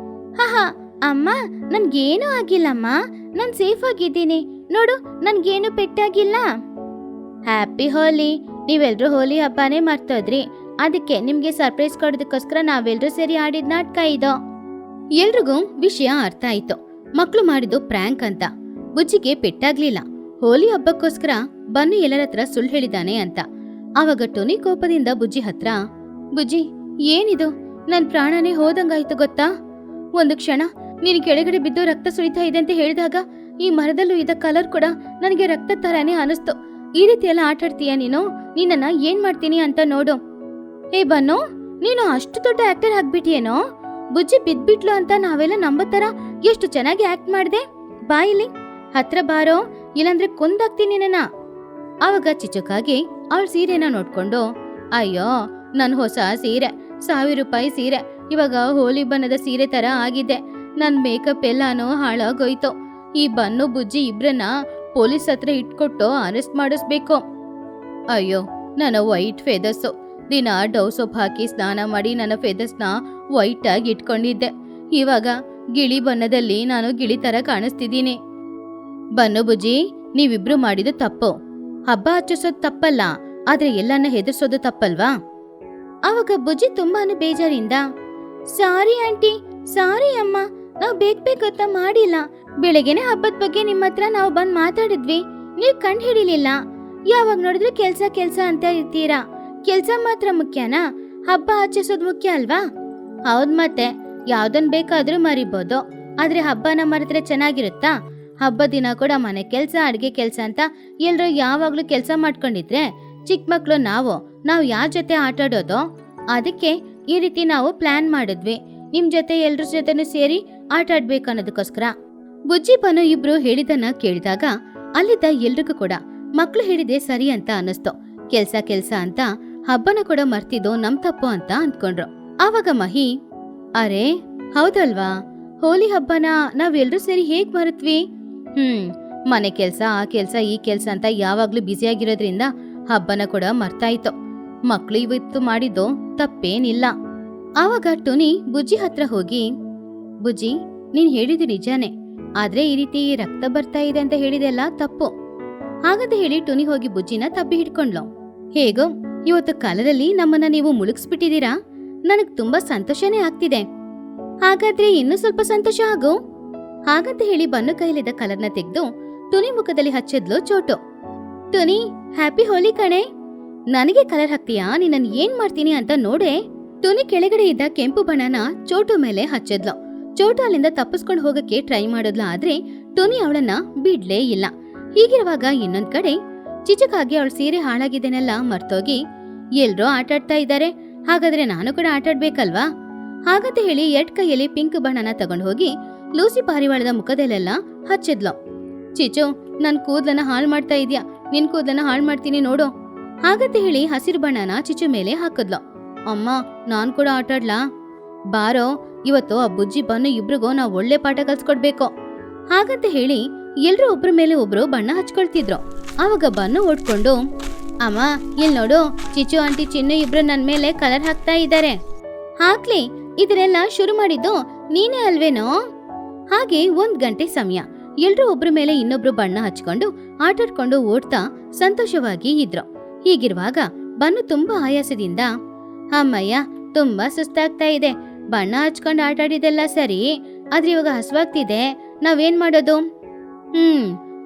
ಹಾ ಅಮ್ಮ, ನನ್ಗೇನು ಆಗಿಲ್ಲಮ್ಮ, ನಾನ್ ಸೇಫ್ ಆಗಿದ್ದೀನಿ ನೋಡು, ನನ್ಗೇನು ಪೆಟ್ಟಾಗಿಲ್ಲ. ಹ್ಯಾಪಿ ಹೋಲಿ. ನೀವೆಲ್ರೂ ಹೋಲಿ ಹಬ್ಬನೇ ಮರ್ತೋದ್ರಿ, ಅದಕ್ಕೆ ನಿಮ್ಗೆ ಸರ್ಪ್ರೈಸ್ ಕೊಡೋದಕ್ಕೋಸ್ಕರ ನಾವೆಲ್ಲರೂ ಸೇರಿ ಆಡಿದ ನಾಟಕ ಇದು. ಎಲ್ರಿಗೂ ವಿಷಯ ಅರ್ಥ ಆಯ್ತು. ಮಕ್ಳು ಮಾಡಿದ್ದು ಪ್ರ್ಯಾಂಕ್ ಅಂತ. ಬುಜ್ಜಿಗೆ ಪೆಟ್ಟಾಗ್ಲಿಲ್ಲ. ಹೋಲಿ ಹಬ್ಬಕ್ಕೋಸ್ಕರ ಬನ್ನು ಎಲ್ಲರ ಹತ್ರ ಸುಳ್ಳು ಹೇಳಿದಾನೆ ಅಂತ. ಆವಾಗ ಟೋನಿ ಕೋಪದಿಂದ ಬುಜ್ಜಿ ಹತ್ರ, ಬುಜ್ಜಿ ಏನಿದು, ನನ್ ಪ್ರಾಣನೇ ಹೋದಂಗಾಯ್ತು ಗೊತ್ತಾ. ಒಂದು ಕ್ಷಣ ನೀನು ಕೆಳಗಡೆ ಬಿದ್ದು ರಕ್ತ ಸುರಿತಾ ಇದೆ ಅಂತ ಹೇಳಿದಾಗ ಈ ಮರದಲ್ಲೂ ಇದ್ದ ಕಲರ್ ಕೂಡ ನನಗೆ ರಕ್ತ ತರಾನೇ ಅನಿಸ್ತು. ಈ ರೀತಿ ಎಲ್ಲ ಆಟಾಡ್ತೀಯ ನೀನು? ನಿನ್ನನ್ನ ಏನ್ ಮಾಡ್ತೀನಿ ಅಂತ ನೋಡು. ಏ ಬನ್ನು, ನೀನು ಅಷ್ಟು ದೊಡ್ಡ ಆಕ್ಟರ್ ಆಗ್ಬಿಟ್ಟಿಯೇನೋ? ಬುಜ್ಜಿ ಬಿದ್ಬಿಟ್ಲು ಅಂತ ನಾವೆಲ್ಲ ನಂಬತ್ತರ ಎಷ್ಟು ಚೆನ್ನಾಗಿ ಆಕ್ಟ್ ಮಾಡ್ದೆ. ಬಾಯಿಲಿ ಹತ್ರ ಬಾರೋ, ಇಲ್ಲಾಂದ್ರೆ ಕೊಂದಾಗ್ತೀನಿ ನನ್ನ. ಆವಾಗ ಚಿಚುಕಾಗಿ ಅವಳ ಸೀರೆನ ನೋಡ್ಕೊಂಡು, ಅಯ್ಯೋ ನನ್ ಹೊಸ ಸೀರೆ, 1000 ರೂಪಾಯಿ ಸೀರೆ ಇವಾಗ ಹೋಲಿ ಬಣ್ಣದ ಸೀರೆ ತರ ಆಗಿದೆ. ನನ್ ಮೇಕಪ್ ಎಲ್ಲಾನು ಹಾಳಾಗೋಯ್ತು. ಈ ಬನ್ನು ಬುಜ್ಜಿ ಇಬ್ರನ್ನ ಪೊಲೀಸ್ ಹತ್ರ ಇಟ್ಕೊಟ್ಟು ಅರೆಸ್ಟ್ ಮಾಡಿಸ್ಬೇಕು. ಅಯ್ಯೋ ನನ್ನ ವೈಟ್ ಫೆದರ್ಸು, ದಿನ ಡವ್ ಸೋಪ್ ಹಾಕಿ ಸ್ನಾನ ಮಾಡಿ ನನ್ನ ಫೆದರ್ಸ್ನ ವೈಟ್ ಆಗಿ ಇಟ್ಕೊಂಡಿದ್ದೆ. ಇವಾಗ ಗಿಳಿ ಬಣ್ಣದಲ್ಲಿ ನಾನು ಗಿಳಿ ತರ ಕಾಣಿಸ್ತಿದ್ದೀನಿ. ಬನ್ನು ಬುಜ್ಜಿ, ನೀವಿಬ್ರು ಮಾಡಿದ್ದು ತಪ್ಪು. ಹಬ್ಬ ಆಚರಿಸೋದು ತಪ್ಪಲ್ಲ, ಆದ್ರೆ ಎಲ್ಲನ್ನ ಹೆದರ್ಸೋದು ತಪ್ಪಲ್ವಾ? ಅವಾಗ ಬುಜ್ಜಿ ತುಂಬಾನು ಬೇಜಾರಿಂದ, ಸಾರಿ ಆಂಟಿ, ಸಾರಿ ಅಮ್ಮ, ನಾವು ಬೇಕಂತ ಮಾಡಿಲ್ಲ. ಬೆಳಗ್ಗೆನೆ ಹಬ್ಬದ ಬಗ್ಗೆ ನಿಮ್ಮ ಹತ್ರ ನಾವು ಬಂದ್ ಮಾತಾಡಿದ್ವಿ, ನೀವ್ ಕಂಡು ಹಿಡಿಲಿಲ್ಲ. ಯಾವಾಗ ನೋಡಿದ್ರು ಕೆಲ್ಸ ಅಂತ ಇರ್ತೀರಾ. ಕೆಲ್ಸ ಮಾತ್ರ ಮುಖ್ಯನಾ? ಹಬ್ಬ ಆಚರಿಸೋದು ಮುಖ್ಯ ಅಲ್ವಾ? ಹೌದ್, ಮತ್ತೆ ಯಾವ್ದನ್ ಬೇಕಾದ್ರೂ ಮರಿಬೋದು, ಆದ್ರೆ ಹಬ್ಬನ ಮರೆತ್ರೆ ಚೆನ್ನಾಗಿರುತ್ತಾ? ಹಬ್ಬ ದಿನ ಕೂಡ ಮನೆ ಕೆಲ್ಸ, ಅಡ್ಗೆ ಕೆಲ್ಸ ಅಂತ ಎಲ್ರು ಯಾವಾಗ್ಲೂ ಕೆಲ್ಸ ಮಾಡ್ಕೊಂಡಿದ್ರೆ ಚಿಕ್ಕ ಮಕ್ಳು ನಾವು ಯಾರ ಜೊತೆ ಆಟಾಡೋದು? ಅದಕ್ಕೆ ಈ ರೀತಿ ನಾವು ಪ್ಲಾನ್ ಮಾಡಿದ್ವಿ, ನಿಮ್ ಜೊತೆ ಎಲ್ರ ಜೊತೆನೂ ಸೇರಿ ಆಟ ಆಡ್ಬೇಕು ಅನ್ನೋದಕ್ಕೋಸ್ಕರ. ಬುಜ್ಜಿ ಬನ್ನು ಇಬ್ರು ಹೇಳಿದನ್ನ ಕೇಳಿದಾಗ ಅಲ್ಲಿದ್ದ ಎಲ್ರಿಗೂ ಕೂಡ ಮಕ್ಳು ಹೇಳಿದೆ ಸರಿ ಅಂತ ಅನ್ನಿಸ್ತು. ಕೆಲ್ಸ ಅಂತ ಹಬ್ಬನ ಕೂಡ ಮರ್ತಿದ್ದು ನಮ್ ತಪ್ಪು ಅಂತ ಅಂದ್ಕೊಂಡ್ರು. ಆವಾಗ ಮಹಿ, ಅರೆ ಹೌದಲ್ವಾ, ಹೋಲಿ ಹಬ್ಬನ ನಾವೆಲ್ರೂ ಸೇರಿ ಹೇಗ್ ಮರೆತ್ವಿ? ಮನೆ ಕೆಲ್ಸ, ಆ ಕೆಲ್ಸ, ಈ ಕೆಲ್ಸ ಅಂತ ಯಾವಾಗ್ಲೂ ಬ್ಯುಸಿಯಾಗಿರೋದ್ರಿಂದ ಹಬ್ಬನ ಕೂಡ ಮರ್ತಾಯ್ತು. ಮಕ್ಳು ಇವತ್ತು ಮಾಡಿದ್ದು ತಪ್ಪೇನಿಲ್ಲ. ಆವಾಗ ಟೋನಿ ಬುಜ್ಜಿ ಹತ್ರ ಹೋಗಿ, ಬುಜ್ಜಿ ನೀನ್ ಹೇಳಿದ್ದು ನಿಜಾನೇ, ಆದ್ರೆ ಈ ರೀತಿ ರಕ್ತ ಬರ್ತಾ ಇದೆ ಅಂತ ಹೇಳಿದೆಲ್ಲ ತಪ್ಪು. ಹಾಗಂತ ಹೇಳಿ ಟೋನಿ ಹೋಗಿ ಬುಜ್ಜಿನ ತಬ್ಬಿ ಹಿಡ್ಕೊಂಡ್ಲು. ಹೇಗೋ ಇವತ್ತು ಕಾಲದಲ್ಲಿ ನಮ್ಮನ್ನ ನೀವು ಮುಳುಗಿಸ್ಬಿಟ್ಟಿದೀರಾ, ನನಗ್ ತುಂಬಾ ಸಂತೋಷನೇ ಆಗ್ತಿದೆ. ಹಾಗಾದ್ರೆ ಇನ್ನೂ ಸ್ವಲ್ಪ ಸಂತೋಷ ಆಗು. ಹಾಗಂತ ಹೇಳಿ ಬನ್ನು ಕೈಲಿದ್ದ ಕಲರ್ನ ತೆಗೆದು ಟೋನಿ ಮುಖದಲ್ಲಿ ಹಚ್ಚಿದ್ಲು ಚೋಟು. ಟೋನಿ, ಹ್ಯಾಪಿ ಹೋಲಿ ಕಣೆ. ನನಗೆ ಕಲರ್ ಹಾಕ್ತೀಯಾ? ನಿನ್ನನ್ ಏನ್ ಮಾಡ್ತೀನಿ ಅಂತ ನೋಡೆ. ಟೋನಿ ಕೆಳಗಡೆ ಇದ್ದ ಕೆಂಪು ಬಣ್ಣನ ಚೋಟು ಮೇಲೆ ಹಚ್ಚಿದ್ಲು. ಚೋಟು ಅಲ್ಲಿಂದ ತಪ್ಪಿಸ್ಕೊಂಡು ಹೋಗಕ್ಕೆ ಟ್ರೈ ಮಾಡಿದ್ಲು, ಆದ್ರೆ ಟೋನಿ ಅವಳನ್ನ ಬಿಡ್ಲೇ ಇಲ್ಲ. ಹೀಗಿರುವಾಗ ಇನ್ನೊಂದ್ ಕಡೆ ಚಿಚುಕಾಗಿ ಅವಳ ಸೀರೆ ಹಾಳಾಗಿದ್ದೇನೆಲ್ಲ ಮರ್ತೋಗಿ, ಎಲ್ರೂ ಆಟಾಡ್ತಾ ಇದ್ದಾರೆ, ಹಾಗಾದ್ರೆ ನಾನು ಕೂಡ ಆಟಾಡ್ಬೇಕಲ್ವಾ? ಹಾಗಂತ ಹೇಳಿ 2 ಕೈಯಲ್ಲಿ ಪಿಂಕ್ ಬಣ್ಣನ ತಗೊಂಡು ಹೋಗಿ ಲೂಸಿ ಪಾರಿವಾಳದ ಮುಖದಲ್ಲೆಲ್ಲ ಹಚ್ಚಿದ್ಲು. ಚಿಚು, ನನ್ ಕೂದ್ಲನ್ನ ಹಾಳು ಮಾಡ್ತಾ ಇದ್ಯಾ, ನಿನ್ ಕೂದ್ಲನ್ನ ಹಾಳು ಮಾಡ್ತೀನಿ ನೋಡು. ಹಾಗಂತ ಹೇಳಿ ಹಸಿರು ಬಣ್ಣನ ಚಿಚು ಮೇಲೆ ಹಾಕಿದ್ಲು. ಅಮ್ಮ, ನಾನ್ ಕೂಡ ಆಟಾಡ್ಲಾ? ಬಾರೋ, ಇವತ್ತು ಆ ಬುಜ್ಜಿ ಬನ್ನು ಇಬ್ರಿಗೂ ನಾವ್ ಒಳ್ಳೆ ಪಾಠ ಕಲ್ಸ್ಕೊಡ್ಬೇಕು. ಹಾಗಂತ ಹೇಳಿ ಎಲ್ರೂ ಒಬ್ರ ಮೇಲೆ ಒಬ್ರು ಬಣ್ಣ ಹಚ್ಕೊಳ್ತಿದ್ರು. ಆವಾಗ ಬನ್ನು ಓಡ್ಕೊಂಡು, ಅಮ್ಮ ಇಲ್ ನೋಡು, ಚಿಚು ಆಂಟಿ ಚಿನ್ನು ಇಬ್ರು ನನ್ ಮೇಲೆ ಕಲರ್ ಹಾಕ್ತಾ ಇದ್ದಾರೆ. ಹಾಕ್ಲಿ, ಇದನ್ನೆಲ್ಲ ಶುರು ಮಾಡಿದ್ದು ನೀನೇ ಅಲ್ವೇನೋ? ಹಾಗೆ 1 ಗಂಟೆ ಸಮಯ ಎಲ್ರೂ ಒಬ್ರ ಮೇಲೆ ಇನ್ನೊಬ್ರು ಬಣ್ಣ ಹಚ್ಕೊಂಡು ಆಟಾಡ್ಕೊಂಡು ಓಡ್ತಾ ಸಂತೋಷವಾಗಿ ಇದ್ರು. ಹೀಗಿರುವಾಗ ಬನ್ನು ತುಂಬಾ ಆಯಾಸದಿಂದ, ಅಮ್ಮಯ್ಯ ತುಂಬಾ ಸುಸ್ತಾಗ್ತಾ ಇದೆ, ಬಣ್ಣ ಹಚ್ಕೊಂಡು ಆಟಾಡಿದೆಲ್ಲ ಸರಿ, ಆದ್ರೆ ಇವಾಗ ಹಸುವಾಗ್ತಿದೆ, ನಾವೇನ್ ಮಾಡೋದು?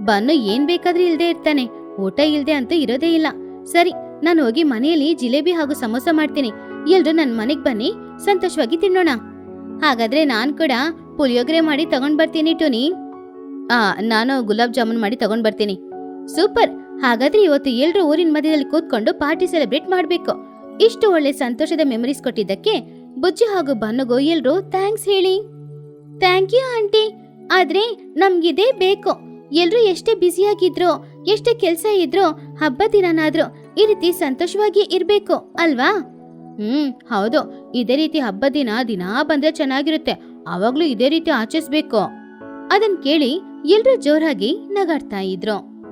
ಬನ್ನು ಏನ್ ಬೇಕಾದ್ರೂ ಇಲ್ದೇ ಇರ್ತಾನೆ, ಊಟ ಇಲ್ದೆ ಅಂತೂ ಇರೋದೇ ಇಲ್ಲ. ಸರಿ, ನಾನು ಹೋಗಿ ಮನೆಯಲ್ಲಿ ಜಿಲೇಬಿ ಹಾಗೂ ಸಮೋಸ ಮಾಡ್ತೀನಿ, ಎಲ್ರು ನನ್ ಮನೆಗ್ ಬನ್ನಿ, ಸಂತೋಷವಾಗಿ ತಿನ್ನೋಣ. ಹಾಗಾದ್ರೆ ನಾನ್ ಕೂಡ ಪುಳಿಯೋಗರೆ ಮಾಡಿ ತಗೊಂಡ್ ಬರ್ತೀನಿ ಟೋನಿ. ನಾನು ಗುಲಾಬ್ ಜಾಮೂನ್ ಮಾಡಿ ತಗೊಂಡ್ ಬರ್ತೀನಿ. ಸೂಪರ್, ಹಾಗಾದ್ರೆ ಇವತ್ತು ಎಲ್ರು ಊರಿನ ಮಧ್ಯದಲ್ಲಿ ಕೂತ್ಕೊಂಡು ಪಾರ್ಟಿ ಸೆಲೆಬ್ರೇಟ್ ಮಾಡ್ಬೇಕು. ಇಷ್ಟು ಒಳ್ಳೆ ಸಂತೋಷದ ಮೆಮರೀಸ್ ಕೊಟ್ಟಿದ್ದಕ್ಕೆ ಬುಜ್ಜಿ ಹಾಗೂ ಬನ್ನುಗೂ ಎಲ್ರು ಥ್ಯಾಂಕ್ಸ್ ಹೇಳಿ. ಥ್ಯಾಂಕ್ ಯು ಆಂಟಿ, ಆದ್ರೆ ನಮ್ಗಿದೇ ಬೇಕು. ಎಲ್ರು ಎಷ್ಟೇ ಬ್ಯುಸಿಯಾಗಿದ್ರು, ಎಷ್ಟೇ ಕೆಲ್ಸ ಇದ್ರು, ಹಬ್ಬ ದಿನನಾದ್ರು ಈ ರೀತಿ ಸಂತೋಷವಾಗಿ ಇರ್ಬೇಕು ಅಲ್ವಾ? ಹೌದು, ಇದೇ ರೀತಿ ಹಬ್ಬ ದಿನ ಬಂದ್ರೆ ಚೆನ್ನಾಗಿರುತ್ತೆ, ಅವಾಗ್ಲೂ ಇದೇ ರೀತಿ ಆಚರಿಸ್ಬೇಕು. ಅದನ್ ಕೇಳಿ ಎಲ್ರು ಜೋರಾಗಿ ನಗಾಡ್ತಾ ಇದ್ರು.